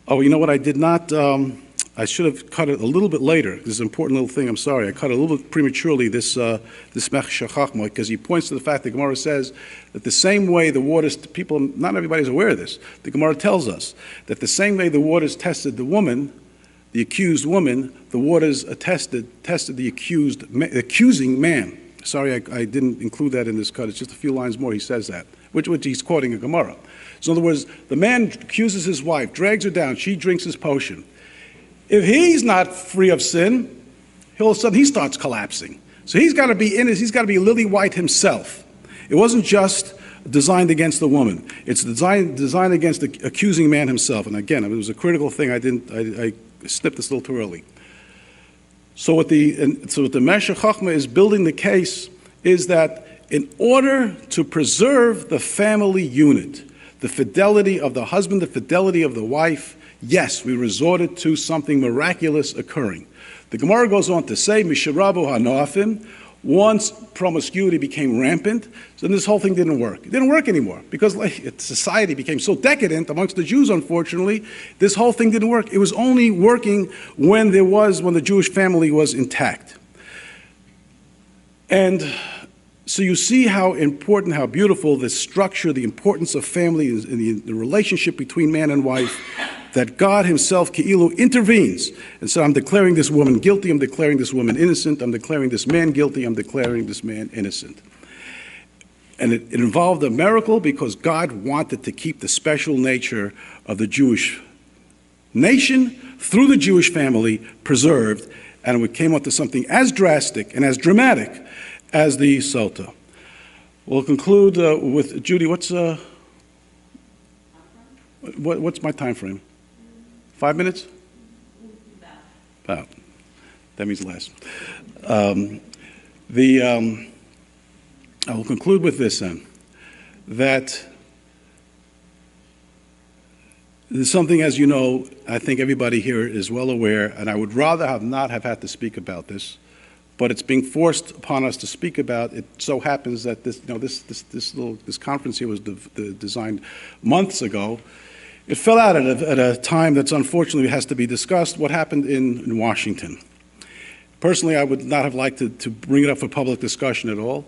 oh, you know what, I did not, I should have cut it a little bit later. This is an important little thing, I'm sorry. I cut it a little bit prematurely, this Meshech Chachma, because he points to the fact that Gemara says that the same way the waters, people, not everybody's aware of this, the Gemara tells us that the same way the waters tested the woman, the accused woman, the waters tested the accusing man. Sorry, I didn't include that in this cut. It's just a few lines more. He says that, which he's quoting a Gemara. So in other words, the man accuses his wife, drags her down. She drinks his potion. If he's not free of sin, all of a sudden he starts collapsing. So he's got to be he's got to be lily white himself. It wasn't just designed against the woman. It's designed against the accusing man himself. And again, it was a critical thing. I snipped this a little too early. So what the Meshech Chachma is building the case is that in order to preserve the family unit, the fidelity of the husband, the fidelity of the wife, yes, we resorted to something miraculous occurring. The Gemara goes on to say, Misharabu hanoafim, Once promiscuity became rampant, then this whole thing didn't work. It didn't work anymore because society became so decadent amongst the Jews, unfortunately, this whole thing didn't work. It was only working when the Jewish family was intact. And so you see how important, how beautiful this structure, the importance of family, and the relationship between man and wife, that God himself, Ke'ilu, intervenes and said, I'm declaring this woman guilty, I'm declaring this woman innocent, I'm declaring this man guilty, I'm declaring this man innocent. And it involved a miracle because God wanted to keep the special nature of the Jewish nation through the Jewish family preserved, and it came up to something as drastic and as dramatic as the Sota. We'll conclude with Judy. What's my time frame? 5 minutes? About. That means less. I will conclude with this then, that there's something, as you know, I think everybody here is well aware, and I would rather not have had to speak about this, but it's being forced upon us to speak about. It so happens that this conference here was designed months ago. It fell out at a time that's unfortunately has to be discussed, what happened in Washington. Personally, I would not have liked to bring it up for public discussion at all,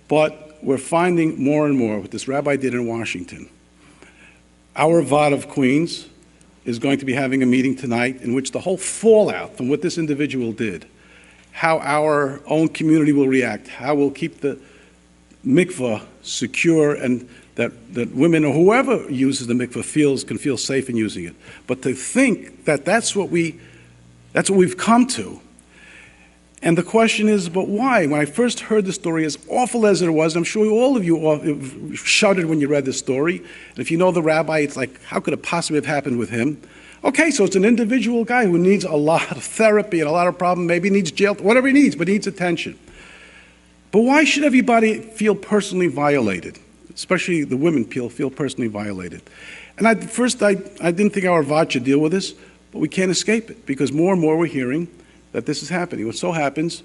but we're finding more and more what this rabbi did in Washington. Our Vod of Queens is going to be having a meeting tonight in which the whole fallout from what this individual did, how our own community will react, how we'll keep the mikveh secure, and that women or whoever uses the mikveh can feel safe in using it. But to think that that's what we've come to. And the question is, but why? When I first heard the story, as awful as it was, I'm sure all of you shuddered when you read the story. And if you know the rabbi, it's like, how could it possibly have happened with him? Okay, so it's an individual guy who needs a lot of therapy and a lot of problems, maybe needs jail, whatever he needs, but needs attention. But why should everybody feel personally violated? Especially the women feel personally violated. And at first I didn't think our Vod should deal with this, but we can't escape it because more and more we're hearing that this is happening. What so happens,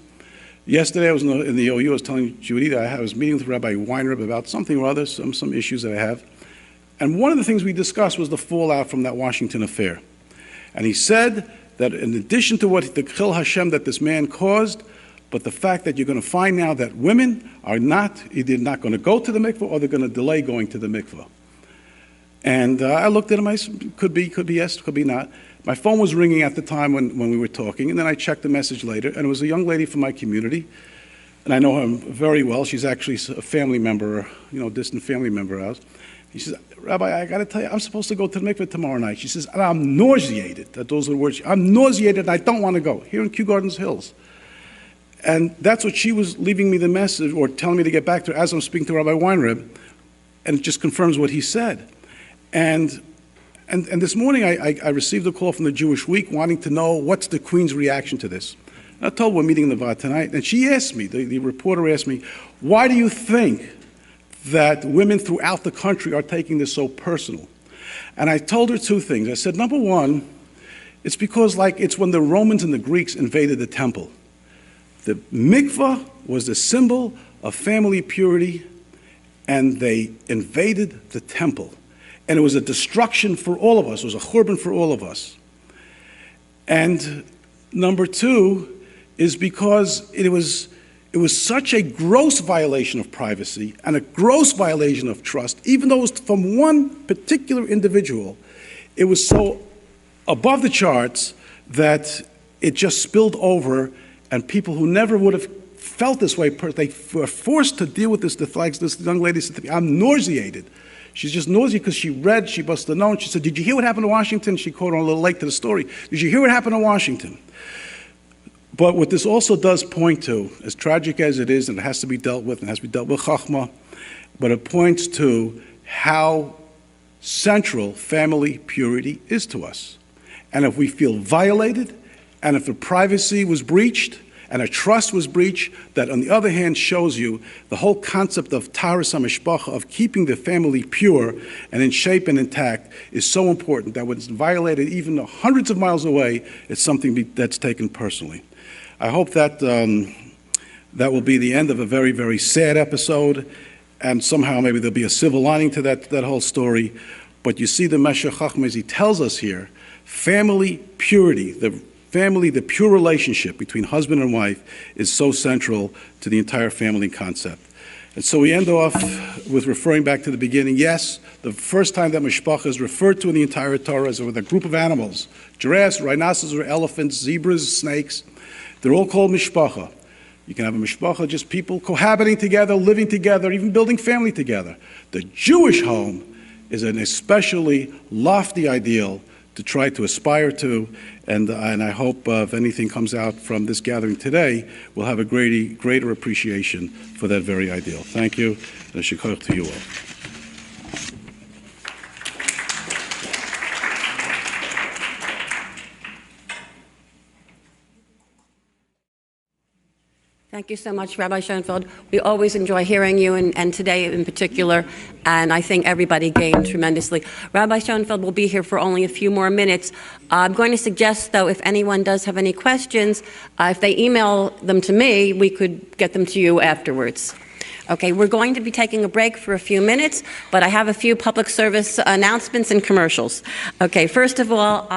yesterday I was in the OU, I was telling Judy that I was meeting with Rabbi Weinreb about something or other, some issues that I have. And one of the things we discussed was the fallout from that Washington affair. And he said that in addition to what the Chil Hashem that this man caused, but the fact that you're going to find now that women are either not going to go to the mikveh or they're going to delay going to the mikveh. And I looked at him, I said, could be yes, could be not. My phone was ringing at the time when we were talking, and then I checked the message later, and it was a young lady from my community, and I know her very well. She's actually a family member, a distant family member of ours. She says, Rabbi, I got to tell you, I'm supposed to go to the mikveh tomorrow night. She says, and I'm nauseated. Those are the words. I'm nauseated, and I don't want to go, here in Kew Gardens Hills. And that's what she was leaving me the message, or telling me to get back to her as I'm speaking to Rabbi Weinreb, and it just confirms what he said. And this morning I received a call from the Jewish Week wanting to know what's the Queen's reaction to this. And I told her we're meeting in the Vod tonight, and she asked me, the reporter asked me, why do you think that women throughout the country are taking this so personal? And I told her two things. I said, number one, it's because it's when the Romans and the Greeks invaded the temple. The mikvah was the symbol of family purity, and they invaded the temple. And it was a destruction for all of us. It was a churban for all of us. And number two is because it was such a gross violation of privacy and a gross violation of trust, even though it was from one particular individual, it was so above the charts that it just spilled over, and people who never would have felt this way, they were forced to deal with this. This young lady said to me, I'm nauseated. She's just nauseated because she must have known. She said, did you hear what happened to Washington? She quoted on a little late to the story. Did you hear what happened to Washington? But what this also does point to, as tragic as it is, and it has to be dealt with, and it has to be dealt with chachma, but it points to how central family purity is to us. And if we feel violated, and if the privacy was breached, and a trust was breached, that on the other hand shows you the whole concept of taharas hamishpacha, of keeping the family pure and in shape and intact, is so important that when it's violated even hundreds of miles away, it's something that's taken personally. I hope that that will be the end of a very, very sad episode, and somehow maybe there'll be a silver lining to that whole story. But you see the Meshech Chochmah, as he tells us here, family purity, the pure relationship between husband and wife is so central to the entire family concept. And so we end off with referring back to the beginning. Yes, the first time that mishpacha is referred to in the entire Torah is with a group of animals, giraffes, rhinoceros, or elephants, zebras, snakes. They're all called mishpacha. You can have a mishpacha, just people cohabiting together, living together, even building family together. The Jewish home is an especially lofty ideal to try to aspire to, and I hope if anything comes out from this gathering today, we'll have a greater appreciation for that very ideal. Thank you, and shikoyach to you all. Thank you so much, Rabbi Schonfeld. We always enjoy hearing you, and today in particular, and I think everybody gained tremendously. Rabbi Schonfeld will be here for only a few more minutes. I'm going to suggest, though, if anyone does have any questions, if they email them to me, we could get them to you afterwards. Okay, we're going to be taking a break for a few minutes, but I have a few public service announcements and commercials. Okay, first of all,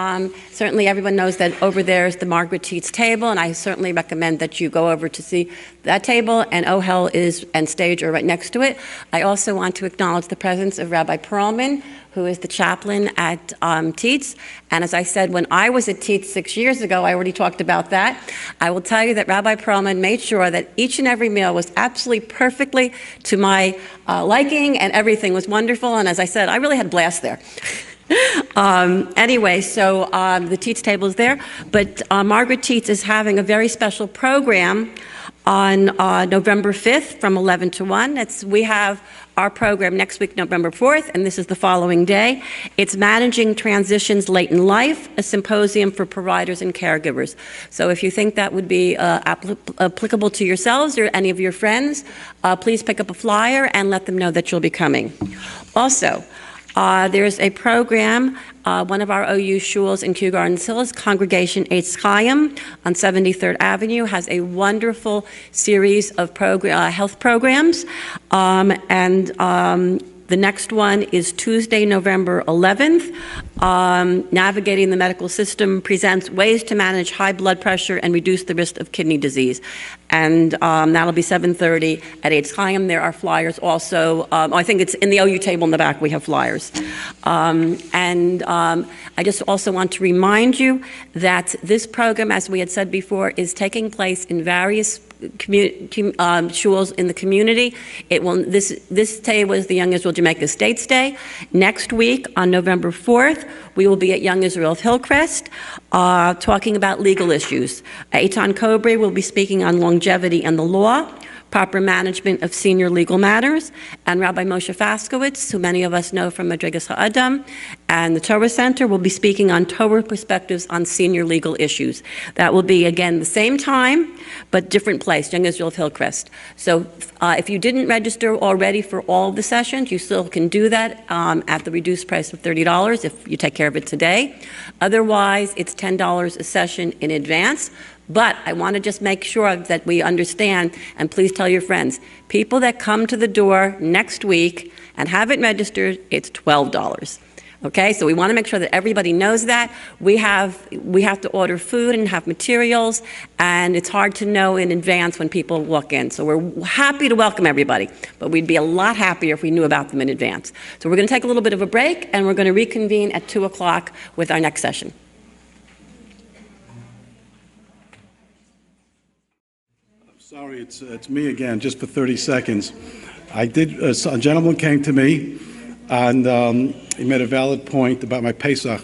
certainly everyone knows that over there is the Margaret Tietz table, and I certainly recommend that you go over to see that table, and OHEL and STAJE are right next to it. I also want to acknowledge the presence of Rabbi Perlman, who is the chaplain at Tietz. And as I said, when I was at Tietz 6 years ago, I already talked about that. I will tell you that Rabbi Perlman made sure that each and every meal was absolutely perfectly to my liking, and everything was wonderful. And as I said, I really had a blast there. Anyway, so the Tietz table is there. But Margaret Tietz is having a very special program on November 5th from 11 to 1. We have our program next week, November 4th, and this is the following day. It's Managing Transitions Late in Life, a symposium for providers and caregivers. So if you think that would be applicable to yourselves or any of your friends, please pick up a flyer and let them know that you'll be coming. Also, there's a program, one of our OU shuls in Kew Gardens Hills, Congregation Eitz Chaim on 73rd Avenue, has a wonderful series of health programs. The next one is Tuesday, November 11th. Navigating the Medical System presents Ways to Manage High Blood Pressure and Reduce the Risk of Kidney Disease. And that'll be 7:30 at Eitz Chaim. There are flyers also. I think it's in the OU table in the back, we have flyers. I just also want to remind you that this program, as we had said before, is taking place in various shuls in the community. This day was the Young Israel Jamaica States Day. Next week, on November 4th, we will be at Young Israel of Hillcrest talking about legal issues. Eitan Kobri will be speaking on longevity and the law, proper management of senior legal matters, and Rabbi Moshe Faskowitz, who many of us know from Madrigas Ha'adam, and the Torah Center will be speaking on Torah perspectives on senior legal issues. That will be, again, the same time, but different place, Young Israel of Hillcrest. So if you didn't register already for all of the sessions, you still can do that at the reduced price of $30 if you take care of it today. Otherwise, it's $10 a session in advance. But I want to just make sure that we understand, and please tell your friends, people that come to the door next week and haven't registered, it's $12. Okay, so we want to make sure that everybody knows that. We have to order food and have materials, and it's hard to know in advance when people walk in. So we're happy to welcome everybody, but we'd be a lot happier if we knew about them in advance. So we're going to take a little bit of a break, and we're going to reconvene at 2 o'clock with our next session. Sorry, it's me again, just for 30 seconds. A gentleman came to me, and he made a valid point about my Pesach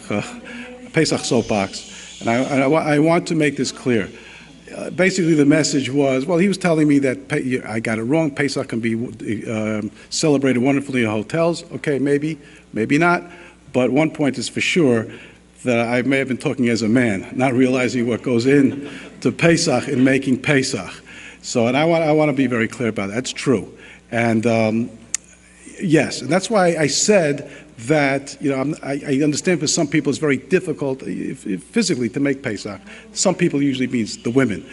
soapbox. And I want to make this clear. Basically, the message was, well, he was telling me that I got it wrong. Pesach can be celebrated wonderfully in hotels. Okay, maybe not. But one point is for sure, that I may have been talking as a man, not realizing what goes in to Pesach in making Pesach. So, and I want to be very clear about that. That's true. And Yes, and that's why I said that, I understand for some people it's very difficult physically to make Pesach. Some people usually means the women.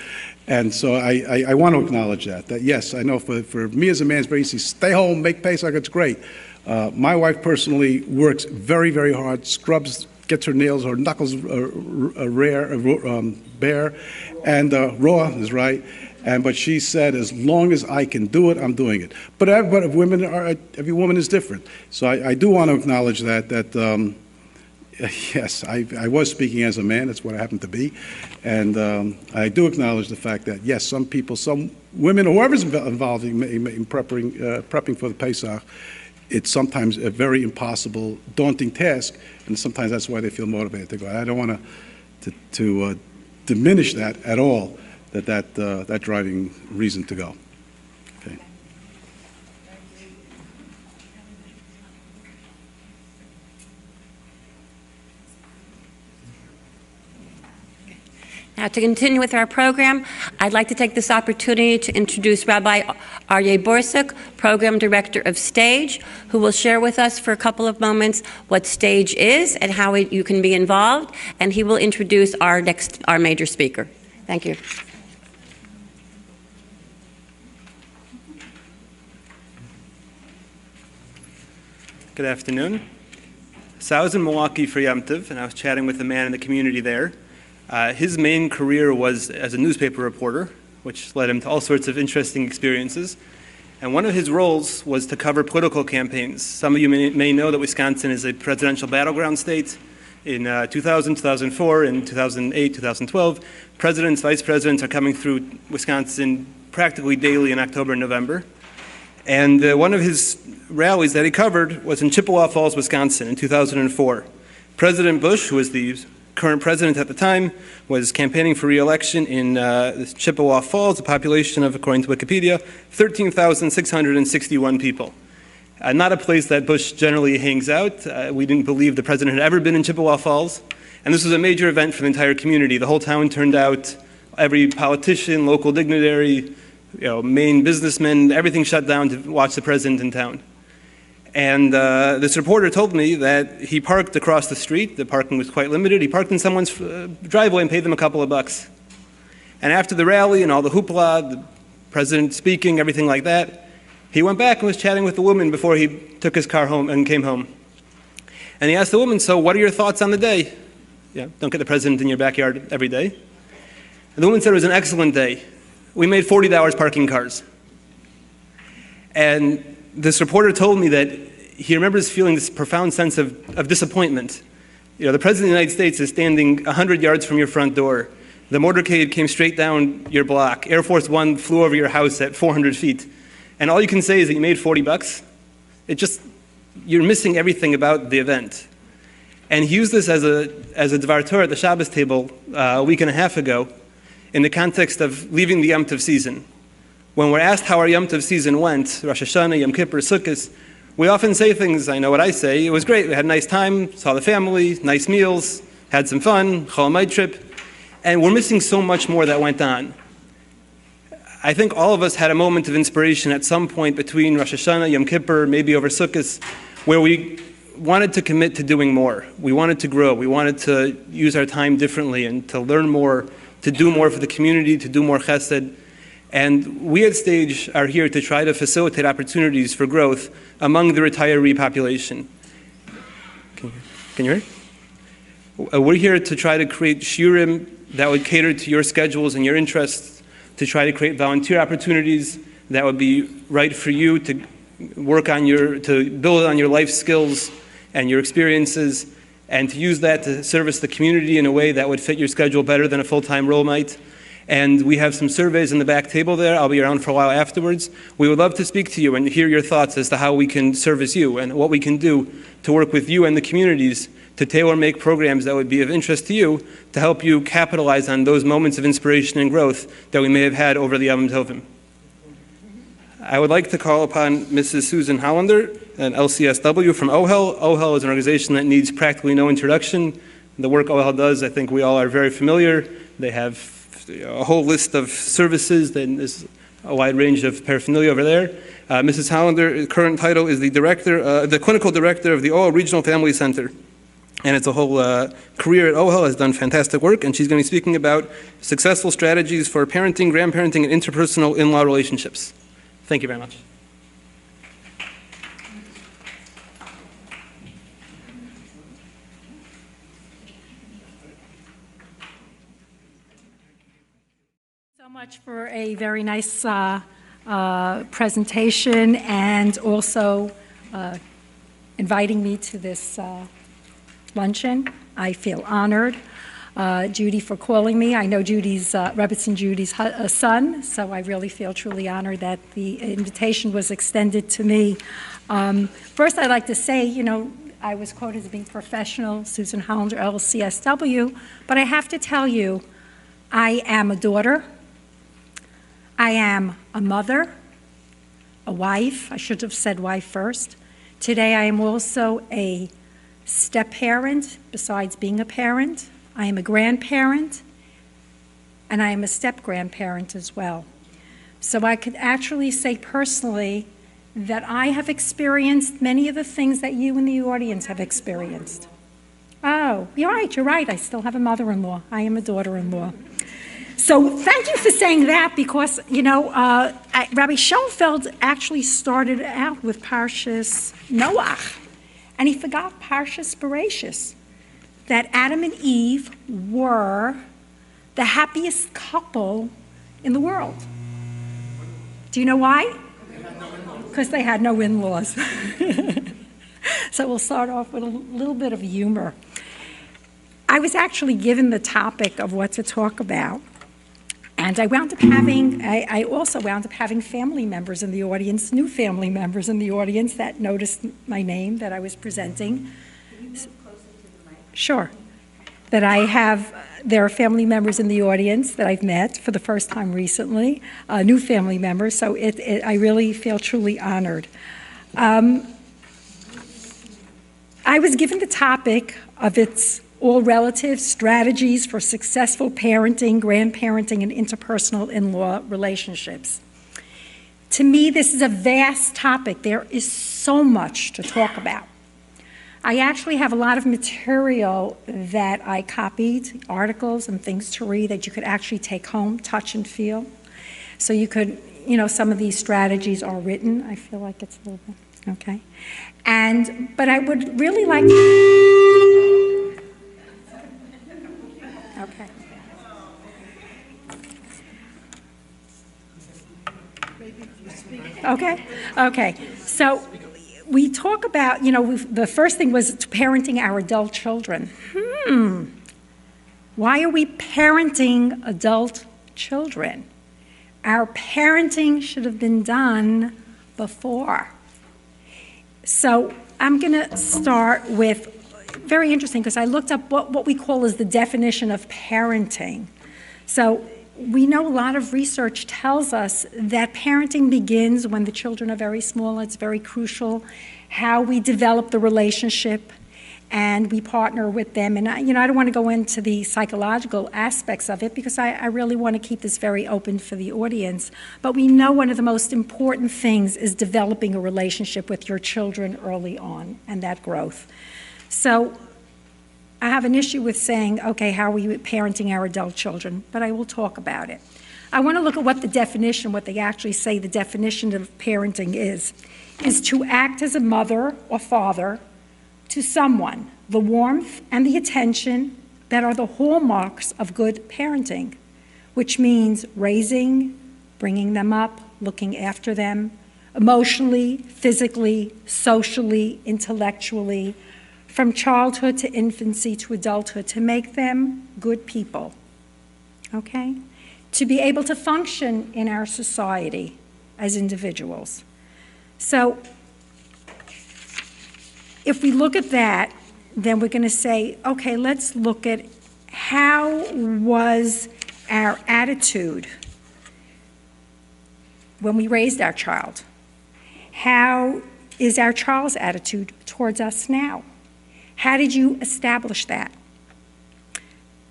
And so I want to acknowledge that yes, I know for me as a man, it's very easy. Stay home, make Pesach, it's great. My wife personally works very, very hard, scrubs, gets her nails, her knuckles bare, and raw is right. But she said, as long as I can do it, I'm doing it. But every woman is different. So I do want to acknowledge that yes, I was speaking as a man. That's what I happen to be. And I do acknowledge the fact that, yes, some people, some women, whoever's involved in prepping for the Pesach, it's sometimes a very impossible, daunting task, and sometimes that's why they feel motivated to go. I don't want to diminish that at all, that driving reason to go. Okay. Now, to continue with our program, I'd like to take this opportunity to introduce Rabbi Aryeh Borsuk, Program Director of STAJE, who will share with us for a couple of moments what STAJE is and how you can be involved, and he will introduce our major speaker. Thank you. Good afternoon. So I was in Milwaukee for Yom Tov, and I was chatting with a man in the community there. His main career was as a newspaper reporter, which led him to all sorts of interesting experiences. And one of his roles was to cover political campaigns. Some of you may know that Wisconsin is a presidential battleground state. In 2000, 2004, and 2008, 2012, presidents, vice presidents are coming through Wisconsin practically daily in October and November. And one of his rallies that he covered was in Chippewa Falls, Wisconsin in 2004. President Bush, who was the current president at the time, was campaigning for re-election in Chippewa Falls, a population of, according to Wikipedia, 13,661 people. Not a place that Bush generally hangs out. We didn't believe the president had ever been in Chippewa Falls. And this was a major event for the entire community. The whole town turned out, every politician, local dignitary, main businessman, everything shut down to watch the president in town. And this reporter told me that he parked across the street. The parking was quite limited. He parked in someone's driveway and paid them a couple of bucks. And after the rally and all the hoopla, the president speaking, everything like that, he went back and was chatting with the woman before he took his car home and came home. And he asked the woman, so what are your thoughts on the day? Yeah, don't get the president in your backyard every day. And the woman said it was an excellent day. We made $40 parking cars. And this reporter told me that he remembers feeling this profound sense of disappointment. The president of the United States is standing 100 yards from your front door. The motorcade came straight down your block. Air Force One flew over your house at 400 feet. And all you can say is that you made 40 bucks. You're missing everything about the event. And he used this as a Dvar Torah at the Shabbos table a week and a half ago in the context of leaving the Yom Tov season. When we're asked how our Yom Tov season went, Rosh Hashanah, Yom Kippur, Sukkot, we often say things, I know what I say, it was great, we had a nice time, saw the family, nice meals, had some fun, Chol Hamoed trip, and we're missing so much more that went on. I think all of us had a moment of inspiration at some point between Rosh Hashanah, Yom Kippur, maybe over Sukkot, where we wanted to commit to doing more. We wanted to grow. We wanted to use our time differently and to learn more, to do more for the community, to do more chesed. And we at STAJE are here to try to facilitate opportunities for growth among the retiree population. Can you hear? We're here to try to create shiurim that would cater to your schedules and your interests, to try to create volunteer opportunities that would be right for you to work on to build on your life skills and your experiences, and to use that to service the community in a way that would fit your schedule better than a full-time role might. And we have some surveys in the back table there. I'll be around for a while afterwards. We would love to speak to you and hear your thoughts as to how we can service you and what we can do to work with you and the communities to tailor-make programs that would be of interest to you to help you capitalize on those moments of inspiration and growth that we may have had over the Yom Tovim. I would like to call upon Mrs. Susan Hollander, an LCSW from OHEL. OHEL is an organization that needs practically no introduction. The work OHEL does, I think we all are very familiar. They have a whole list of services that is a wide range of paraphernalia over there. Mrs. Hollander, current title is the clinical director of the OHEL Regional Family Center. And it's a whole career at OHEL, has done fantastic work, and she's going to be speaking about successful strategies for parenting, grandparenting, and interpersonal in-law relationships. Thank you very much. So much for a very nice presentation, and also inviting me to this luncheon. I feel honored. Judy for calling me. I know Judy's, Rebbetzin Judy's son, so I really feel truly honored that the invitation was extended to me. First, I'd like to say, you know, I was quoted as being professional, Susan Hollander, LCSW, but I have to tell you, I am a daughter, I am a mother, a wife. I should have said wife first. Today, I am also a step-parent, besides being a parent. I am a grandparent, and I am a step-grandparent as well. So I could actually say personally that I have experienced many of the things that you in the audience have experienced. Oh, you're right. I still have a mother-in-law. I am a daughter-in-law. So thank you for saying that, because, you know, Rabbi Schonfeld actually started out with Parshas Noach. And he forgot Parshas Bereshis, that Adam and Eve were the happiest couple in the world. Do you know why? Because they had no in-laws. So we'll start off with a little bit of humor. I was actually given the topic of what to talk about. And I also wound up having family members in the audience, new family members in the audience that noticed my name that I was presenting. Can you move closer to the mic? Sure. There are family members in the audience that I've met for the first time recently, new family members, so I really feel truly honored. I was given the topic of its all relative strategies for successful parenting, grandparenting, and interpersonal in-law relationships. To me, this is a vast topic. There is so much to talk about. I actually have a lot of material that I copied, articles and things to read that you could actually take home, touch and feel. So you could, you know, some of these strategies are written. I feel like it's a little bit, okay. But I would really like Okay. So we talk about, you know, the first thing was parenting our adult children. Why are we parenting adult children? Our parenting should have been done before. So I'm going to start with, very interesting, because I looked up what we call as the definition of parenting. So we know a lot of research tells us that parenting begins when the children are very small. It's very crucial how we develop the relationship and we partner with them. And I don't want to go into the psychological aspects of it because I really want to keep this very open for the audience. But we know one of the most important things is developing a relationship with your children early on and that growth. So I have an issue with saying, okay, how are we parenting our adult children? But I will talk about it. I want to look at what the definition, what they actually say the definition of parenting is to act as a mother or father to someone, the warmth and the attention that are the hallmarks of good parenting, which means raising, bringing them up, looking after them, emotionally, physically, socially, intellectually, from childhood to infancy to adulthood, to make them good people, okay? To be able to function in our society as individuals. So if we look at that, then we're going to say, okay, let's look at how was our attitude when we raised our child? How is our child's attitude towards us now? How did you establish that?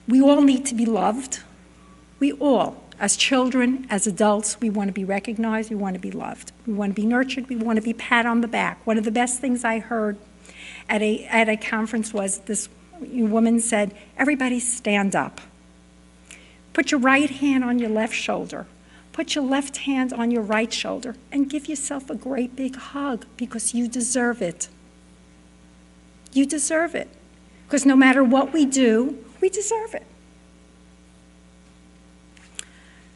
We all need to be loved. We all. As children, as adults, we want to be recognized, we want to be loved. We want to be nurtured, we want to be pat on the back. One of the best things I heard at a conference was this woman said, everybody stand up. Put your right hand on your left shoulder. Put your left hand on your right shoulder and give yourself a great big hug because you deserve it. You deserve it. Because no matter what we do, we deserve it.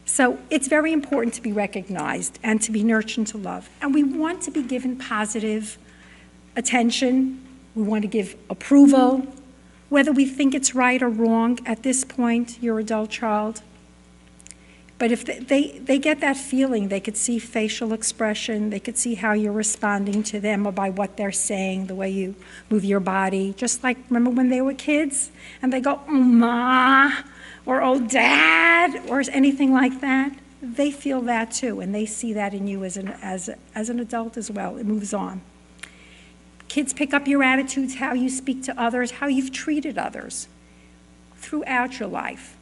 So it's very important to be recognized and to be nurtured and to love. And we want to be given positive attention. We want to give approval, whether we think it's right or wrong at this point, your adult child. But if they get that feeling, they could see facial expression, they could see how you're responding to them or by what they're saying, the way you move your body. Just like, remember when they were kids and they go, oh, ma, or oh, dad, or anything like that? They feel that too, and they see that in you as an adult as well. It moves on. Kids pick up your attitudes, how you speak to others, how you've treated others throughout your life.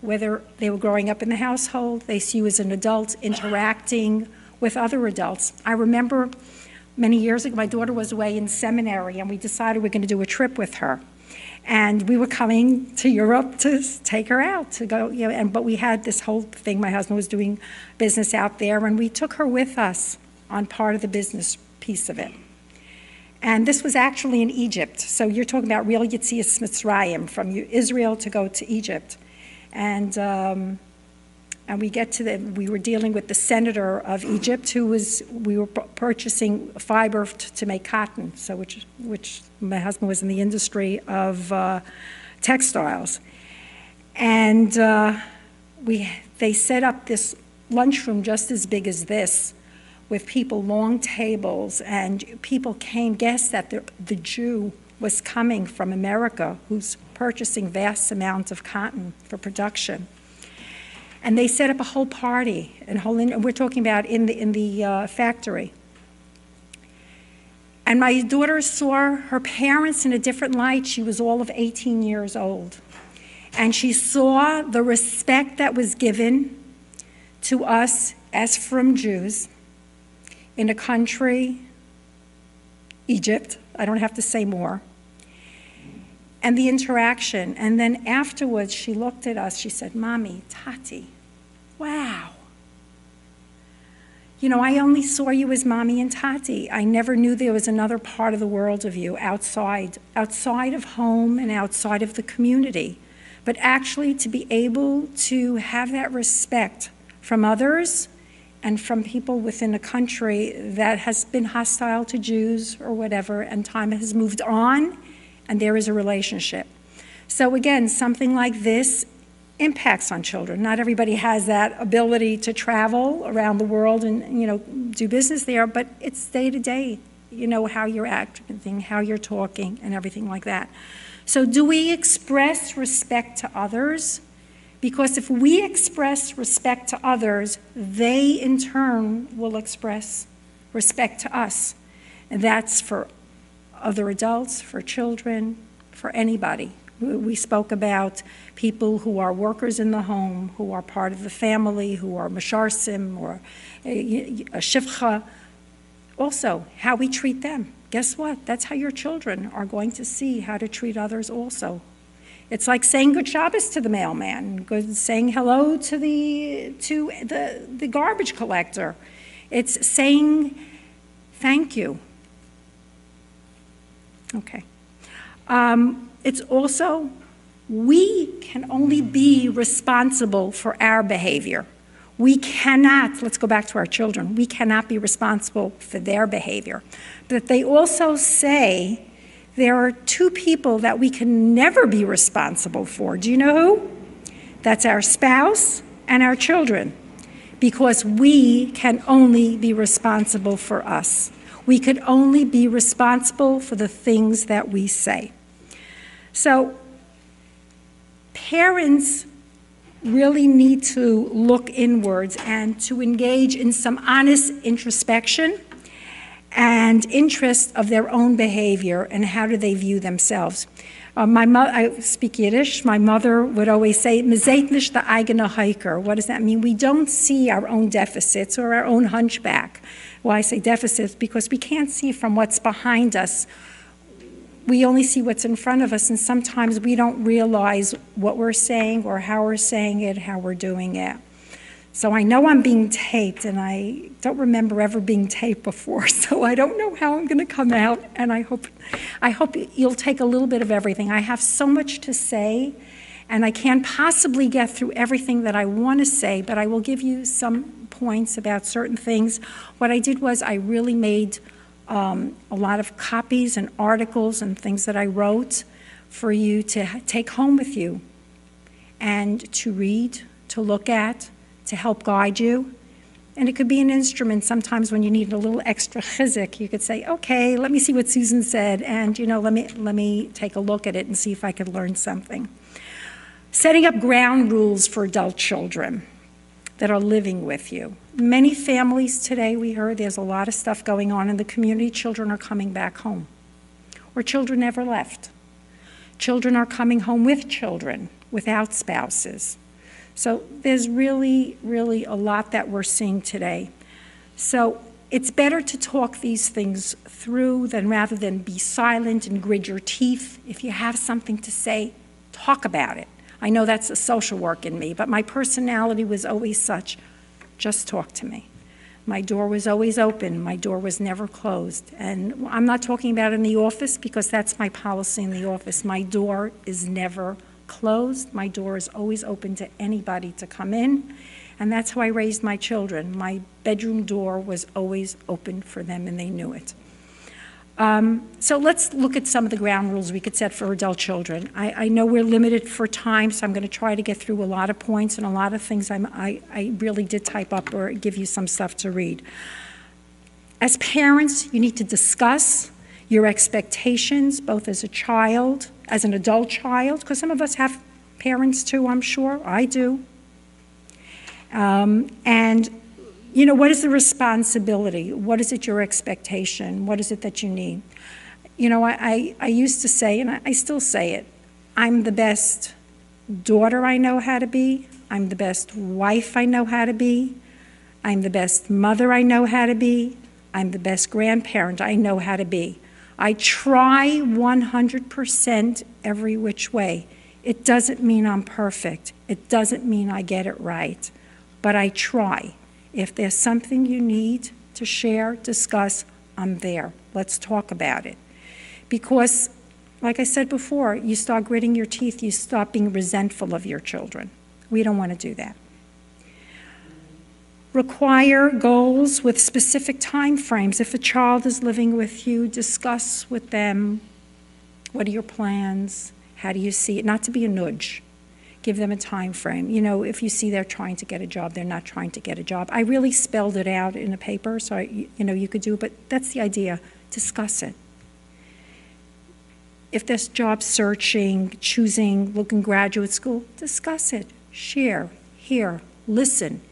Whether they were growing up in the household, they see you as an adult interacting with other adults. I remember many years ago, my daughter was away in seminary, and we decided we were going to do a trip with her. And we were coming to Europe to take her out to go, but we had this whole thing. My husband was doing business out there, and we took her with us on part of the business piece of it. And this was actually in Egypt. So you're talking about real Yetzias Mitzrayim, from Israel to go to Egypt. And we get to we were dealing with the senator of Egypt, we were purchasing fiber to make cotton, so which my husband was in the industry of textiles. And they set up this lunchroom just as big as this, with people, long tables, and people came, guessed that the Jew was coming from America, who's purchasing vast amounts of cotton for production. And they set up a whole party, and we're talking about in the factory. And my daughter saw her parents in a different light. She was all of 18 years old. And she saw the respect that was given to us as from Jews in a country, Egypt, I don't have to say more, and the interaction. And then afterwards, she looked at us, she said, Mommy, Tati, wow. You know, I only saw you as Mommy and Tati. I never knew there was another part of the world of you outside of home and outside of the community. But actually to be able to have that respect from others and from people within a country that has been hostile to Jews or whatever, and time has moved on, and there is a relationship. So again, something like this impacts on children. Not everybody has that ability to travel around the world and, do business there, but it's day to day, how you're acting, how you're talking, and everything like that. So do we express respect to others? Because if we express respect to others, they in turn will express respect to us. And that's for other adults, for children, for anybody. We spoke about people who are workers in the home, who are part of the family, who are masharsim or a shivcha. Also, how we treat them. Guess what? That's how your children are going to see how to treat others also. It's like saying good Shabbos to the mailman, saying hello to the garbage collector. It's saying thank you. Okay. It's also, we can only be responsible for our behavior. We cannot, let's go back to our children, we cannot be responsible for their behavior. But they also say there are two people that we can never be responsible for. Do you know who? That's our spouse and our children, because we can only be responsible for us. We could only be responsible for the things that we say. So parents really need to look inwards and to engage in some honest introspection and and interest of their own behavior and how do they view themselves. I speak Yiddish. My mother would always say, "Man sieht nicht der eigene Hiker." What does that mean? We don't see our own deficits or our own hunchback. Well, I say deficits because we can't see from what's behind us. We only see what's in front of us, and sometimes we don't realize what we're saying or how we're saying it, how we're doing it. So I know I'm being taped, and I don't remember ever being taped before, so I don't know how I'm going to come out, and I hope you'll take a little bit of everything. I have so much to say, and I can't possibly get through everything that I want to say, but I will give you some points about certain things. What I did was I really made a lot of copies and articles and things that I wrote for you to take home with you and to read, to look at, to help guide you. And it could be an instrument. Sometimes when you need a little extra chizik, you could say, okay, let me see what Susan said, and let me take a look at it and see if I could learn something. Setting up ground rules for adult children that are living with you. Many families today, we heard there's a lot of stuff going on in the community. Children are coming back home, or children never left. Children are coming home with children, without spouses. So there's really, really a lot that we're seeing today. So it's better to talk these things through rather than be silent and grit your teeth. If you have something to say, talk about it. I know that's a social work in me, but my personality was always such, just talk to me. My door was always open. My door was never closed. And I'm not talking about in the office because that's my policy in the office. My door is never closed. My door is always open to anybody to come in, and that's how I raised my children. My bedroom door was always open for them, and they knew it. So let's look at some of the ground rules we could set for adult children. I know we're limited for time, so I'm going to try to get through a lot of points and a lot of things I really did type up or give you some stuff to read. As parents, you need to discuss your expectations, both as a child, as an adult child, because some of us have parents too, I'm sure. I do. And, what is the responsibility? What is it your expectation? What is it that you need? I used to say, and I still say it, I'm the best daughter I know how to be. I'm the best wife I know how to be. I'm the best mother I know how to be. I'm the best grandparent I know how to be. I try 100% every which way. It doesn't mean I'm perfect. It doesn't mean I get it right, but I try. If there's something you need to share, discuss, I'm there. Let's talk about it. Because, like I said before, you start gritting your teeth, you start being resentful of your children. We don't want to do that. Require goals with specific time frames. If a child is living with you, discuss with them, what are your plans? How do you see it? Not to be a nudge. Give them a time frame. If you see they're trying to get a job, they're not trying to get a job. I really spelled it out in a paper, so you could do it, but that's the idea. Discuss it. If there's job searching, choosing, looking graduate school, discuss it. Share, hear, listen.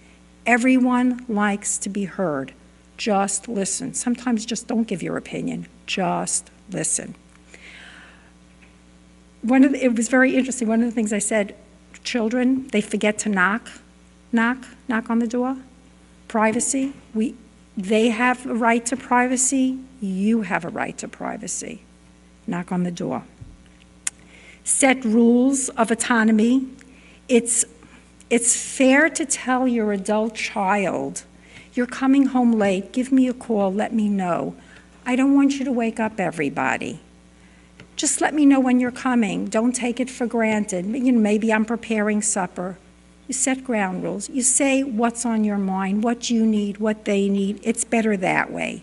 Everyone likes to be heard. Just listen. Sometimes just don't give your opinion. Just listen. It was very interesting. One of the things I said, children, they forget to knock on the door. Privacy. They have a right to privacy. You have a right to privacy. Knock on the door. Set rules of autonomy. It's fair to tell your adult child, you're coming home late, give me a call, let me know. I don't want you to wake up everybody. Just let me know when you're coming. Don't take it for granted. Maybe I'm preparing supper. You set ground rules. You say what's on your mind, what you need, what they need. It's better that way.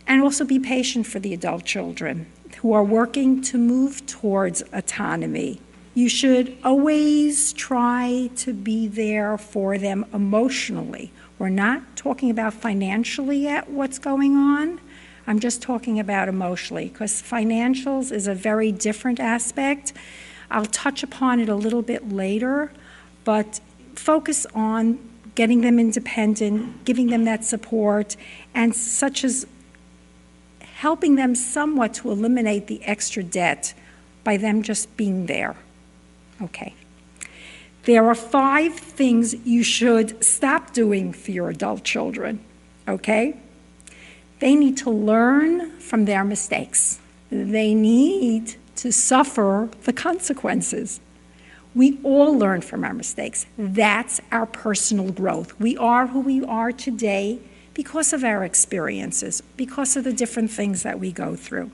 And also be patient for the adult children who are working to move towards autonomy. You should always try to be there for them emotionally. We're not talking about financially yet what's going on. I'm just talking about emotionally, because financials is a very different aspect. I'll touch upon it a little bit later, but focus on getting them independent, giving them that support, and such as helping them somewhat to eliminate the extra debt by them just being there. Okay. There are 5 things you should stop doing for your adult children, okay? They need to learn from their mistakes. They need to suffer the consequences. We all learn from our mistakes. That's our personal growth. We are who we are today because of our experiences, because of the different things that we go through.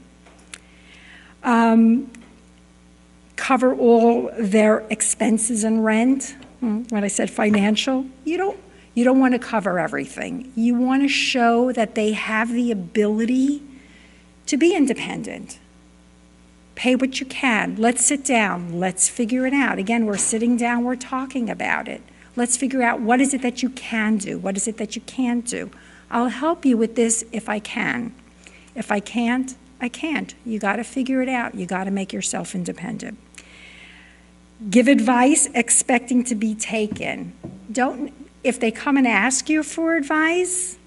Cover all their expenses and rent. When I said financial, you don't want to cover everything. You want to show that they have the ability to be independent. Pay what you can. Let's sit down. Let's figure it out. Again, we're sitting down, we're talking about it. Let's figure out what is it that you can do? What is it that you can't do? I'll help you with this if I can. If I can't, I can't. You got to figure it out. You got to make yourself independent. Give advice expecting to be taken. If they come and ask you for advice,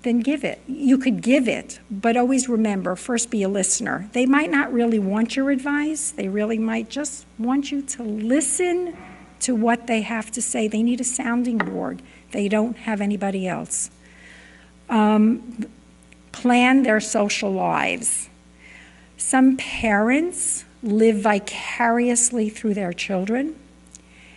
then give it. You could give it, but always remember, first be a listener. They might not really want your advice. They really might just want you to listen to what they have to say. They need a sounding board. They don't have anybody else. Plan their social lives. Some parents live vicariously through their children,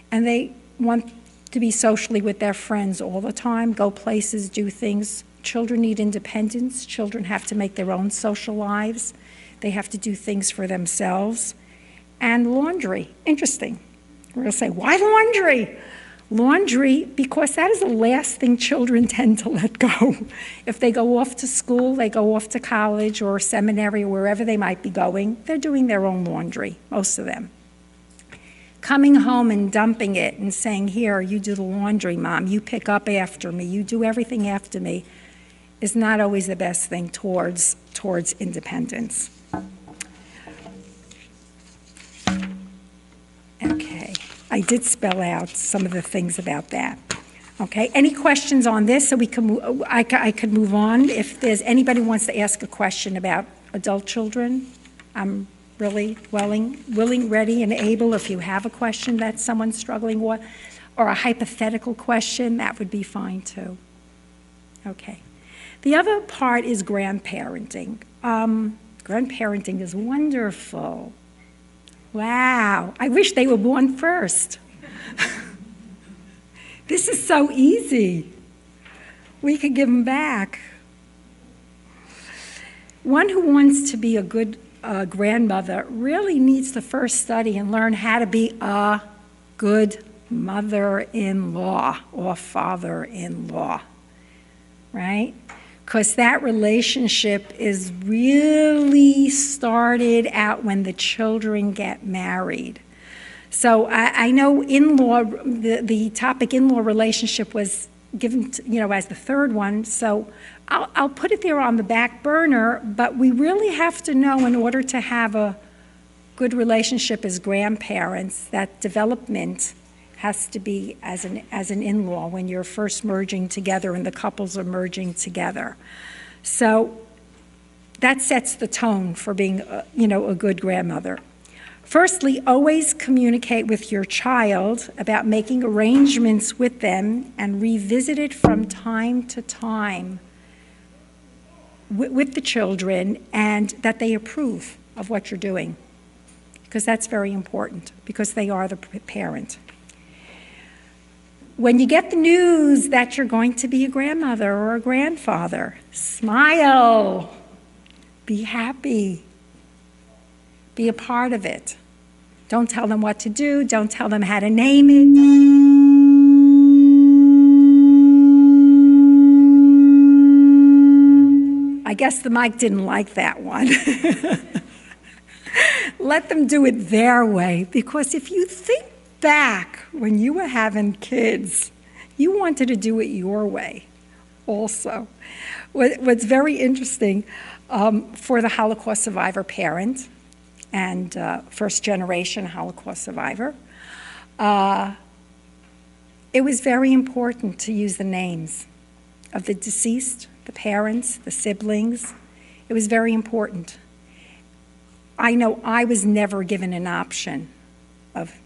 and they want to be socially with their friends all the time, go places, do things. Children need independence. Children have to make their own social lives. They have to do things for themselves. And laundry, interesting. We're going to say, why laundry? Laundry, because that is the last thing children tend to let go. If they go off to school, they go off to college or seminary or wherever they might be going, they're doing their own laundry, most of them. Coming home and dumping it and saying, here, you do the laundry, Mom, you pick up after me, you do everything after me, is not always the best thing towards independence. Okay. I did spell out some of the things about that. Okay, any questions on this so we can I could move on? If there's anybody wants to ask a question about adult children, I'm really willing, ready, and able. If you have a question that someone's struggling with, or a hypothetical question, that would be fine too. Okay. The other part is grandparenting. Grandparenting is wonderful. Wow, I wish they were born first. This is so easy. We could give them back. One who wants to be a good grandmother really needs to first study and learn how to be a good mother-in-law or father-in-law, right? Because that relationship is really started out when the children get married. So I know in-law, the topic in-law relationship was given to, as the third one, so I'll put it there on the back burner, but we really have to know in order to have a good relationship as grandparents, that development has to be as an in-law when you're first merging together and the couples are merging together. So that sets the tone for being, a good grandmother. Firstly, always communicate with your child about making arrangements with them and revisit it from time to time with the children, and that they approve of what you're doing, because that's very important, because they are the parent. When you get the news that you're going to be a grandmother or a grandfather, smile, be happy, be a part of it. Don't tell them what to do, don't tell them how to name it. I guess the mic didn't like that one. Let them do it their way, because if you think back when you were having kids, you wanted to do it your way also. What's very interesting for the Holocaust survivor parent and first generation Holocaust survivor, it was very important to use the names of the deceased the parents, the siblings. It was very important. I know I was never given an option of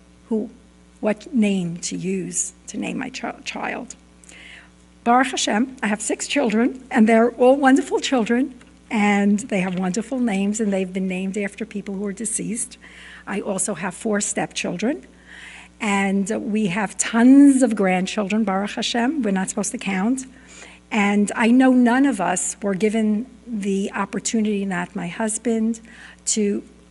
what name to use to name my child. Baruch Hashem, I have 6 children, and they're all wonderful children, and they have wonderful names, and they've been named after people who are deceased. I also have 4 stepchildren, and we have tons of grandchildren, Baruch Hashem. We're not supposed to count. And I know none of us were given the opportunity, not my husband,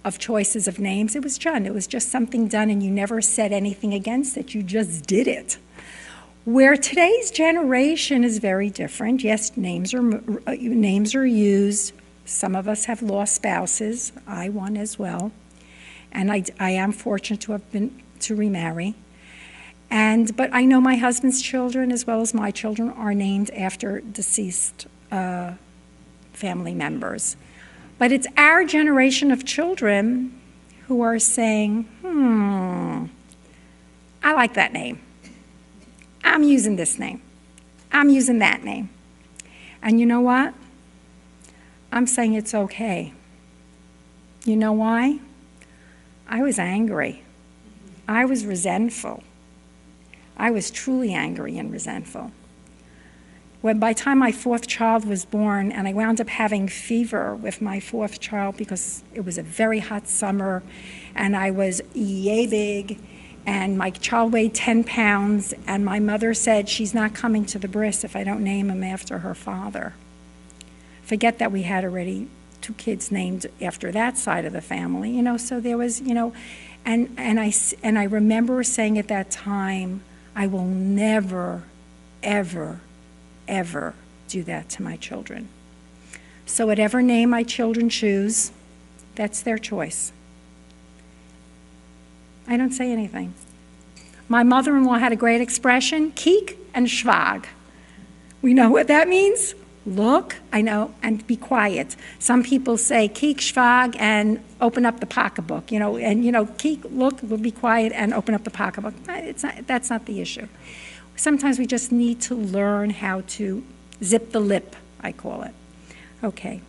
of choices of names. It was done. It was just something done, and you never said anything against it. You just did it. Where today's generation is very different. Yes, names are used. Some of us have lost spouses. I one as well. And I am fortunate to remarry. But I know my husband's children as well as my children are named after deceased family members. But it's our generation of children who are saying, I like that name. I'm using this name. I'm using that name. And you know what? I'm saying it's okay. You know why? I was angry. I was resentful. I was truly angry and resentful. When by the time my 4th child was born, and I wound up having fever with my 4th child because it was a very hot summer, and I was yay big, and my child weighed 10 pounds, and my mother said she's not coming to the bris if I don't name him after her father. Forget that we had already 2 kids named after that side of the family, so there was, and I remember saying at that time, I will never, ever, ever do that to my children. So whatever name my children choose, that's their choice. I don't say anything. My mother-in-law had a great expression, kiek and schwag. We know what that means? Look, I know, and be quiet. Some people say kiek, schwag, and open up the pocketbook, kiek, look, we'll be quiet, and open up the pocketbook. That's not the issue. Sometimes we just need to learn how to zip the lip, I call it. Okay.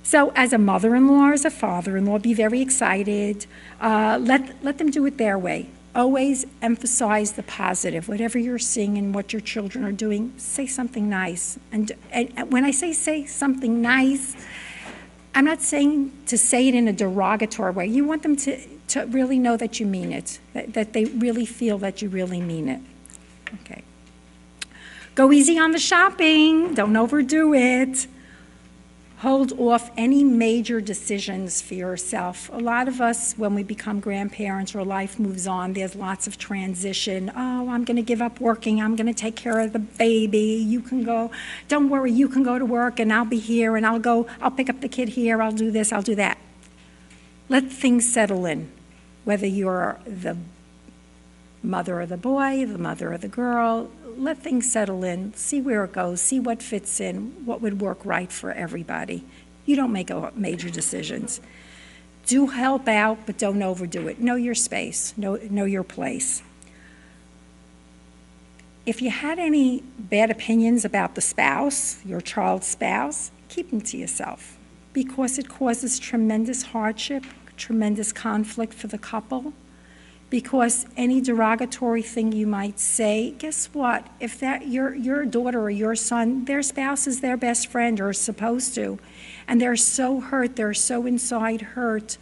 So as a mother-in-law, as a father-in-law, be very excited. Let them do it their way. Always emphasize the positive. Whatever you're seeing and what your children are doing, say something nice. And when I say something nice, I'm not saying to say it in a derogatory way. You want them to really know that you mean it, that they really feel that you really mean it. Okay. Go easy on the shopping. Don't overdo it. Hold off any major decisions for yourself. A lot of us, when we become grandparents or life moves on, there's lots of transition. Oh, I'm going to give up working. I'm going to take care of the baby. You can go. Don't worry, you can go to work and I'll be here and I'll pick up the kid here. I'll do this, I'll do that. Let things settle in, whether you're the mother of the boy, the mother of the girl. Let things settle in, see where it goes, see what fits in, what would work right for everybody. You don't make major decisions. Do help out, but don't overdo it. Know your space, know your place. If you had any bad opinions about the spouse, your child's spouse, keep them to yourself, because it causes tremendous hardship, tremendous conflict for the couple. Because any derogatory thing you might say, guess what? If that your daughter or your son, their spouse is their best friend or is supposed to, and they're so hurt, they're so inside hurt,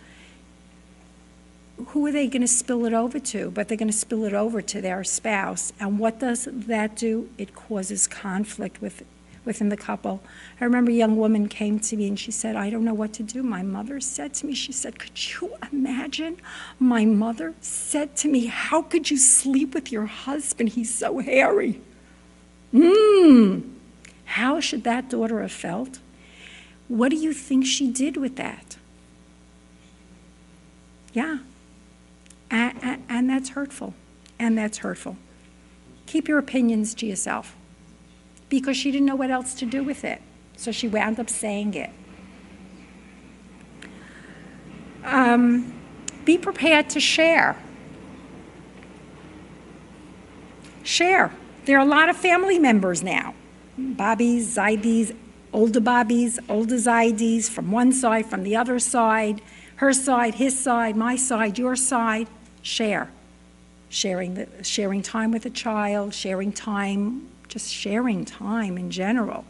who are they going to spill it over to? But they're going to spill it over to their spouse. And what does that do? It causes conflict within the couple. I remember a young woman came to me and she said, I don't know what to do. My mother said to me, she said, could you imagine? My mother said to me, how could you sleep with your husband? He's so hairy. How should that daughter have felt? What do you think she did with that? Yeah. And that's hurtful. And that's hurtful. Keep your opinions to yourself. Because she didn't know what else to do with it. So she wound up saying it. Be prepared to share. Share. There are a lot of family members now. Bobbies, Zaidis, older Bobbies, older Zaides, from one side, from the other side, her side, his side, my side, your side. Share. Sharing time with a child, sharing time, just sharing time in general.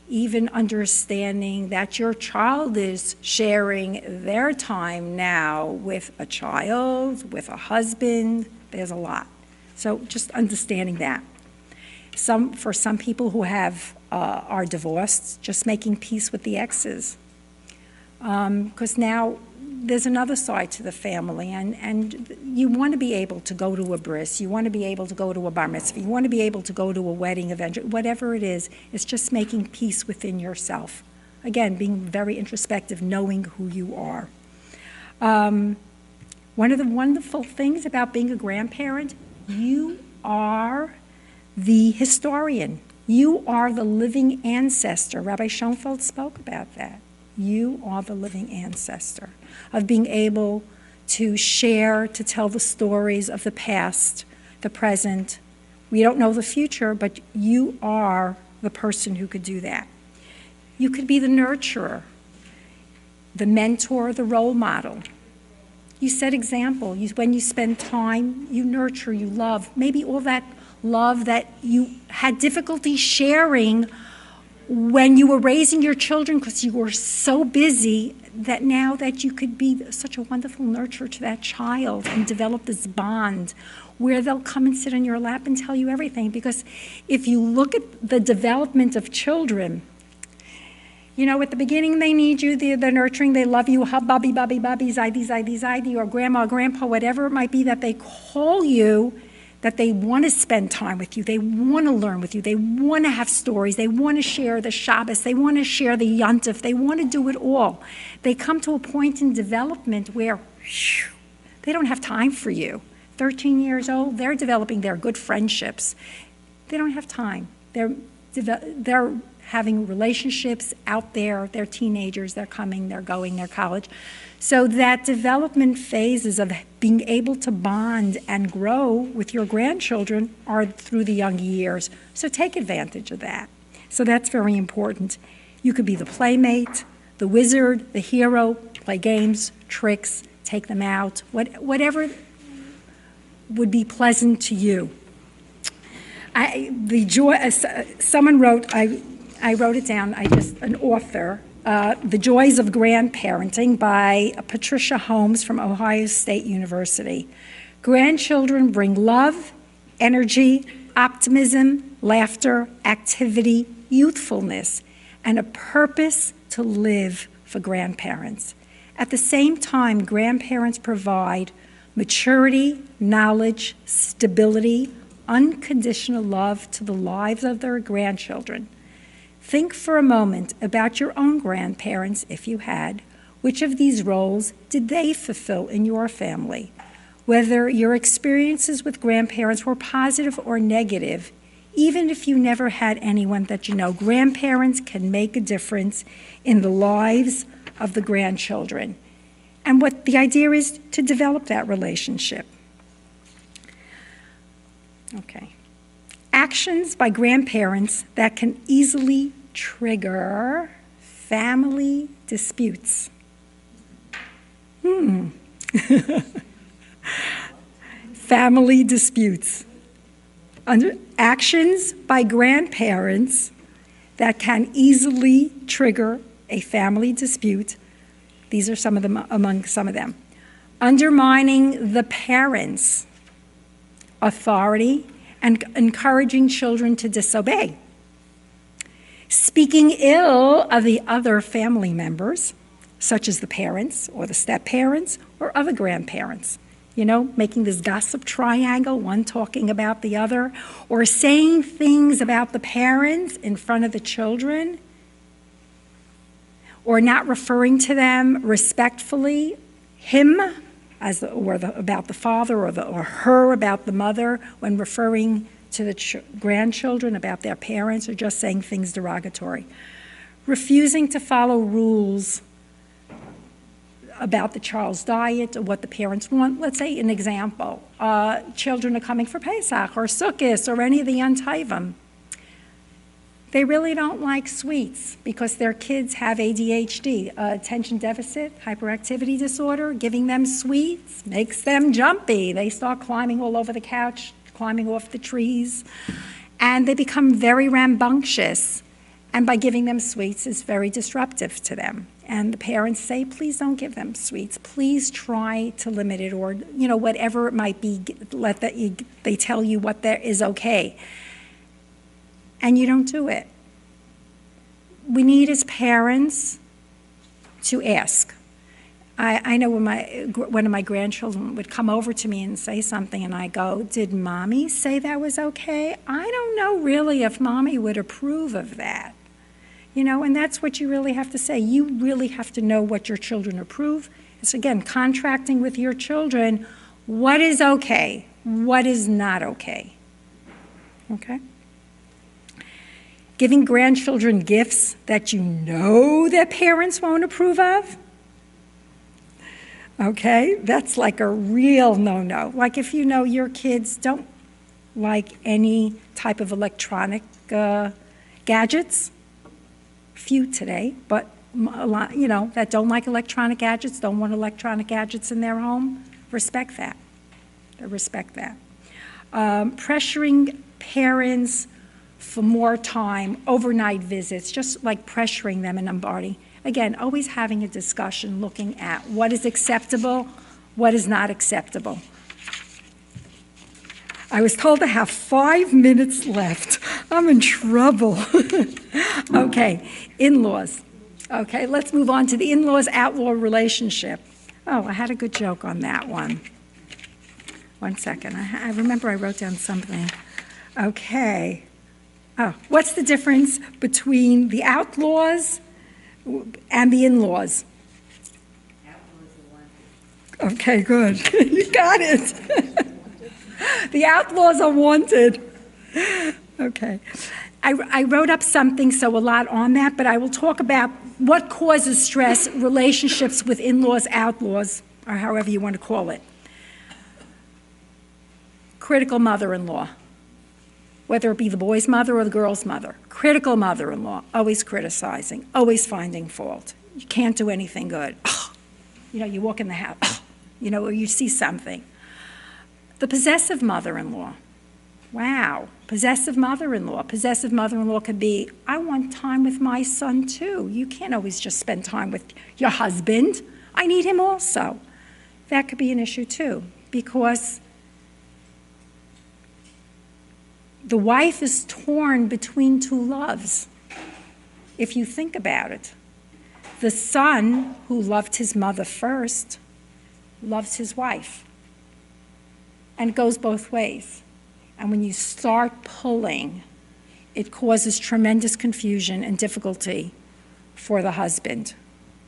Even understanding that your child is sharing their time now with a child, with a husband. There's a lot. So just understanding that. For some people who are divorced, just making peace with the exes. Because now there's another side to the family, and you want to be able to go to a bris, you want to be able to go to a bar mitzvah, you want to be able to go to a wedding event, whatever it is, it's just making peace within yourself. Again, being very introspective, knowing who you are. One of the wonderful things about being a grandparent, you are the historian. You are the living ancestor. Rabbi Schonfeld spoke about that. You are the living ancestor of being able to share, to tell the stories of the past, the present. We don't know the future, but you are the person who could do that. You could be the nurturer, the mentor, the role model. You set example. When you spend time, you nurture, you love. Maybe all that love that you had difficulty sharing when you were raising your children because you were so busy, that now that you could be such a wonderful nurturer to that child and develop this bond where they'll come and sit on your lap and tell you everything. Because if you look at the development of children, you know, at the beginning they need you, they're nurturing, they love you, bubby, bubby, bubby, zaidi, zaidi, zaidi, or grandma, grandpa, whatever it might be that they call you, that they want to spend time with you, they want to learn with you, they want to have stories, they want to share the Shabbos, they want to share the Yontif, they want to do it all. They come to a point in development where they don't have time for you. 13 years old, they're developing their good friendships. They don't have time. They're having relationships out there, they're teenagers, they're coming, they're going, they're college. So that development phases of being able to bond and grow with your grandchildren are through the young years. So take advantage of that. So that's very important. You could be the playmate, the wizard, the hero, play games, tricks, take them out, whatever would be pleasant to you. Someone wrote, I wrote it down, an author, The Joys of Grandparenting by Patricia Holmes from Ohio State University. Grandchildren bring love, energy, optimism, laughter, activity, youthfulness, and a purpose to live for grandparents. At the same time, grandparents provide maturity, knowledge, stability, unconditional love to the lives of their grandchildren. Think for a moment about your own grandparents, if you had. Which of these roles did they fulfill in your family? Whether your experiences with grandparents were positive or negative, even if you never had anyone that you know, grandparents can make a difference in the lives of the grandchildren. And what the idea is to develop that relationship. Okay. Actions by grandparents that can easily trigger family disputes. Family disputes. Actions by grandparents that can easily trigger a family dispute. These are some of them, among some of them. Undermining the parents' authority and encouraging children to disobey. Speaking ill of the other family members, such as the parents or the step-parents or other grandparents. You know, making this gossip triangle, one talking about the other, or saying things about the parents in front of the children, or not referring to them respectfully, him about the father, or her about the mother, when referring to the grandchildren about their parents, or just saying things derogatory. Refusing to follow rules about the child's diet or what the parents want. Let's say an example, children are coming for Pesach or Sucessful or any of the Yom Tovim. They really don't like sweets because their kids have ADHD, attention deficit hyperactivity disorder. Giving them sweets makes them jumpy. They start climbing all over the couch, climbing off the trees, and they become very rambunctious. And by giving them sweets is very disruptive to them. And the parents say, please don't give them sweets. Please try to limit it, or whatever it might be, they tell you what there is okay. And you don't do it. We need as parents to ask. I know when one of my grandchildren would come over to me and say something, and I go, did mommy say that was okay? I don't know really if mommy would approve of that. And that's what you really have to say. You really have to know what your children approve. It's, again, contracting with your children. What is okay? What is not okay? Okay? Giving grandchildren gifts that their parents won't approve of. Okay? That's like a real no-no. Like if your kids don't like any type of electronic gadgets, few today, but a lot, that don't like electronic gadgets, don't want electronic gadgets in their home, respect that. Respect that. Pressuring parents for more time, overnight visits, just like pressuring them and bombarding. Again, always having a discussion, looking at what is acceptable, what is not acceptable. I was told to have 5 minutes left. I'm in trouble. Okay, in-laws. Okay, let's move on to the in-laws outlaw relationship. Oh, I had a good joke on that one. 1 second. I remember I wrote down something. Okay. Oh, what's the difference between the outlaws and the in-laws? Okay, good. You got it. The outlaws are wanted. Okay. I wrote up something, so a lot on that, but I will talk about what causes stress, relationships with in-laws, outlaws, or however you want to call it. Critical mother-in-law, whether it be the boy's mother or the girl's mother. Critical mother-in-law, always criticizing, always finding fault. You can't do anything good. You walk in the house, or you see something. The possessive mother-in-law. Wow, possessive mother-in-law. Possessive mother-in-law could be, I want time with my son too. You can't always just spend time with your husband. I need him also. That could be an issue too, because the wife is torn between two loves, if you think about it. The son, who loved his mother first, loves his wife. And it goes both ways. And when you start pulling, it causes tremendous confusion and difficulty for the husband,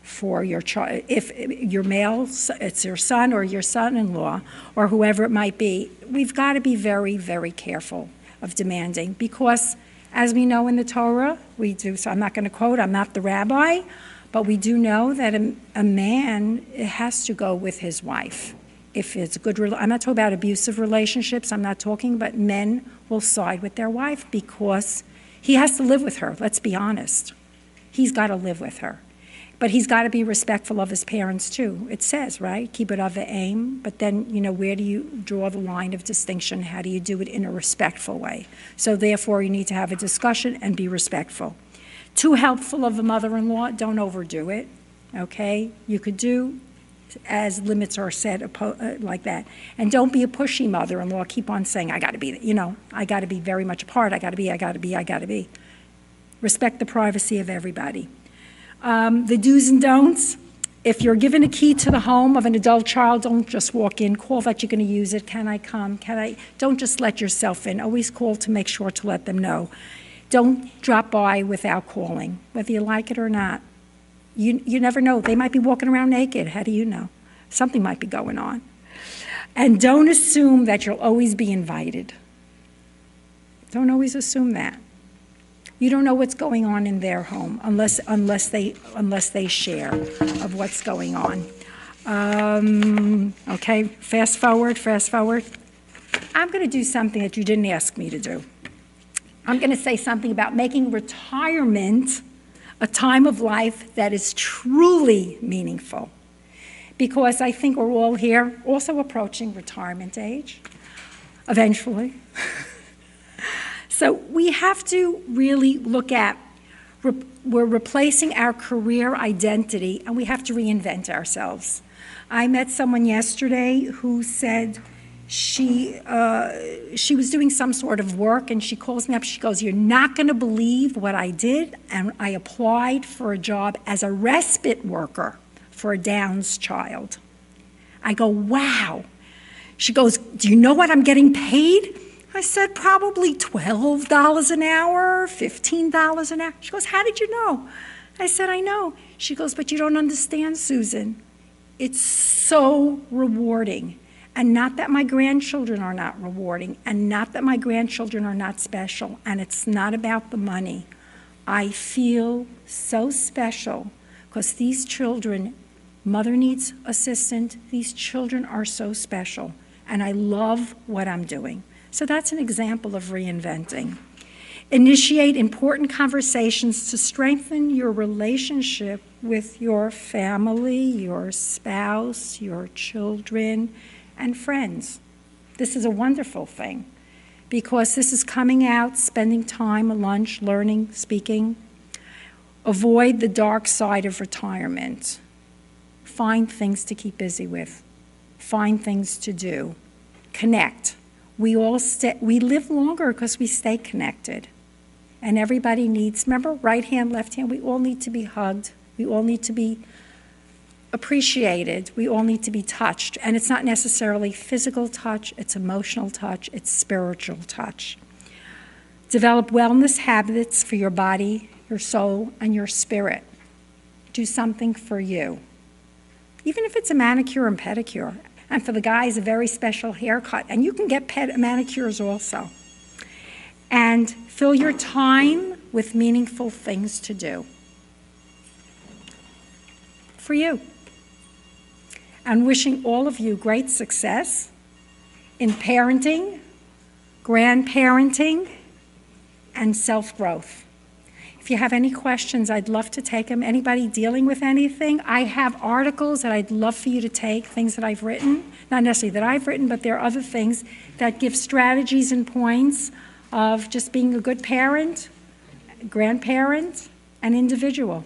for your child. If your male, it's your son or your son-in-law or whoever it might be, we've got to be very, very careful of demanding, because as we know in the Torah, we do, so I'm not going to quote, I'm not the rabbi, but we do know that a man has to go with his wife. If it's a good, I'm not talking about abusive relationships, I'm not talking, but men will side with their wife because he has to live with her, let's be honest. He's got to live with her. But he's got to be respectful of his parents too. It says, right, keep it of the aim, but then, where do you draw the line of distinction? How do you do it in a respectful way? So therefore, you need to have a discussion and be respectful. Too helpful of a mother-in-law, don't overdo it, okay? You could do as limits are set like that. And don't be a pushy mother-in-law. Keep on saying, I got to be, I got to be very much apart. I got to be. Respect the privacy of everybody. The do's and don'ts. If you're given a key to the home of an adult child, don't just walk in. Call that you're going to use it. Can I come? Don't just let yourself in. Always call to make sure to let them know. Don't drop by without calling, whether you like it or not. You never know. They might be walking around naked. How do you know? Something might be going on. And don't assume that you'll always be invited. Don't always assume that. You don't know what's going on in their home unless they share of what's going on. Okay, fast forward. I'm going to do something that you didn't ask me to do. I'm going to say something about making retirement a time of life that is truly meaningful. Because I think we're all here also approaching retirement age, eventually. So we have to really look at, we're replacing our career identity and we have to reinvent ourselves. I met someone yesterday who said she was doing some sort of work and she calls me up, she goes, "You're not gonna believe what I did," and I applied for a job as a respite worker for a Downs child. I go, "Wow." She goes, "Do you know what I'm getting paid?" I said, "Probably $12 an hour, $15 an hour." She goes, "How did you know?" I said, "I know." She goes, "But you don't understand, Susan. It's so rewarding. And not that my grandchildren are not rewarding, and not that my grandchildren are not special, and it's not about the money. I feel so special because these children, mother needs assistant, these children are so special, and I love what I'm doing." So that's an example of reinventing. Initiate important conversations to strengthen your relationship with your family, your spouse, your children, and friends. This is a wonderful thing because this is coming out, spending time at lunch, learning, speaking. Avoid the dark side of retirement. Find things to keep busy with. Find things to do. Connect. We live longer because we stay connected. And everybody needs, remember, right hand, left hand, we all need to be hugged. We all need to be appreciated. We all need to be touched. And it's not necessarily physical touch, it's emotional touch, it's spiritual touch. Develop wellness habits for your body, your soul, and your spirit. Do something for you. Even if it's a manicure and pedicure. And for the guys, a very special haircut. And you can get manicures also. And fill your time with meaningful things to do. For you. And wishing all of you great success in parenting, grandparenting, and self-growth. If you have any questions, I'd love to take them. Anybody dealing with anything, I have articles that I'd love for you to take, things that I've written, not necessarily that I've written, but there are other things that give strategies and points of just being a good parent, grandparent, and individual.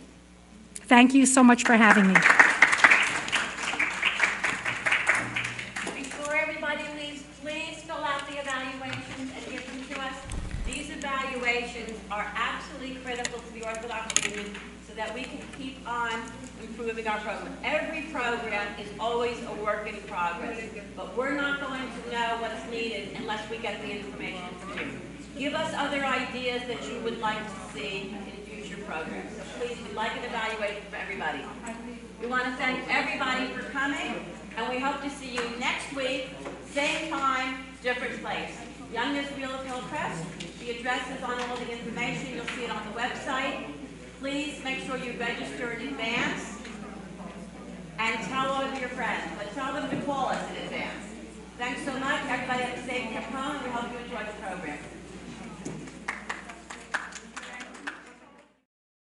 Thank you so much for having me. Before everybody leaves, please fill out the evaluations and give them to us. These evaluations are absolutely critical to the Orthodox Union so that we can keep on improving our program. Every program is always a work in progress, but we're not going to know what's needed unless we get the information from you. Give us other ideas that you would like to see in future programs. So please, we'd like an evaluation for everybody. We want to thank everybody for coming, and we hope to see you next week, same time, different place. Young Israel Hill Press. The address is on all the information. You'll see it on the website. Please make sure you register in advance and tell all of your friends, but tell them to call us in advance. Thanks so much. Everybody have a safe trip home, and we hope you enjoy the program.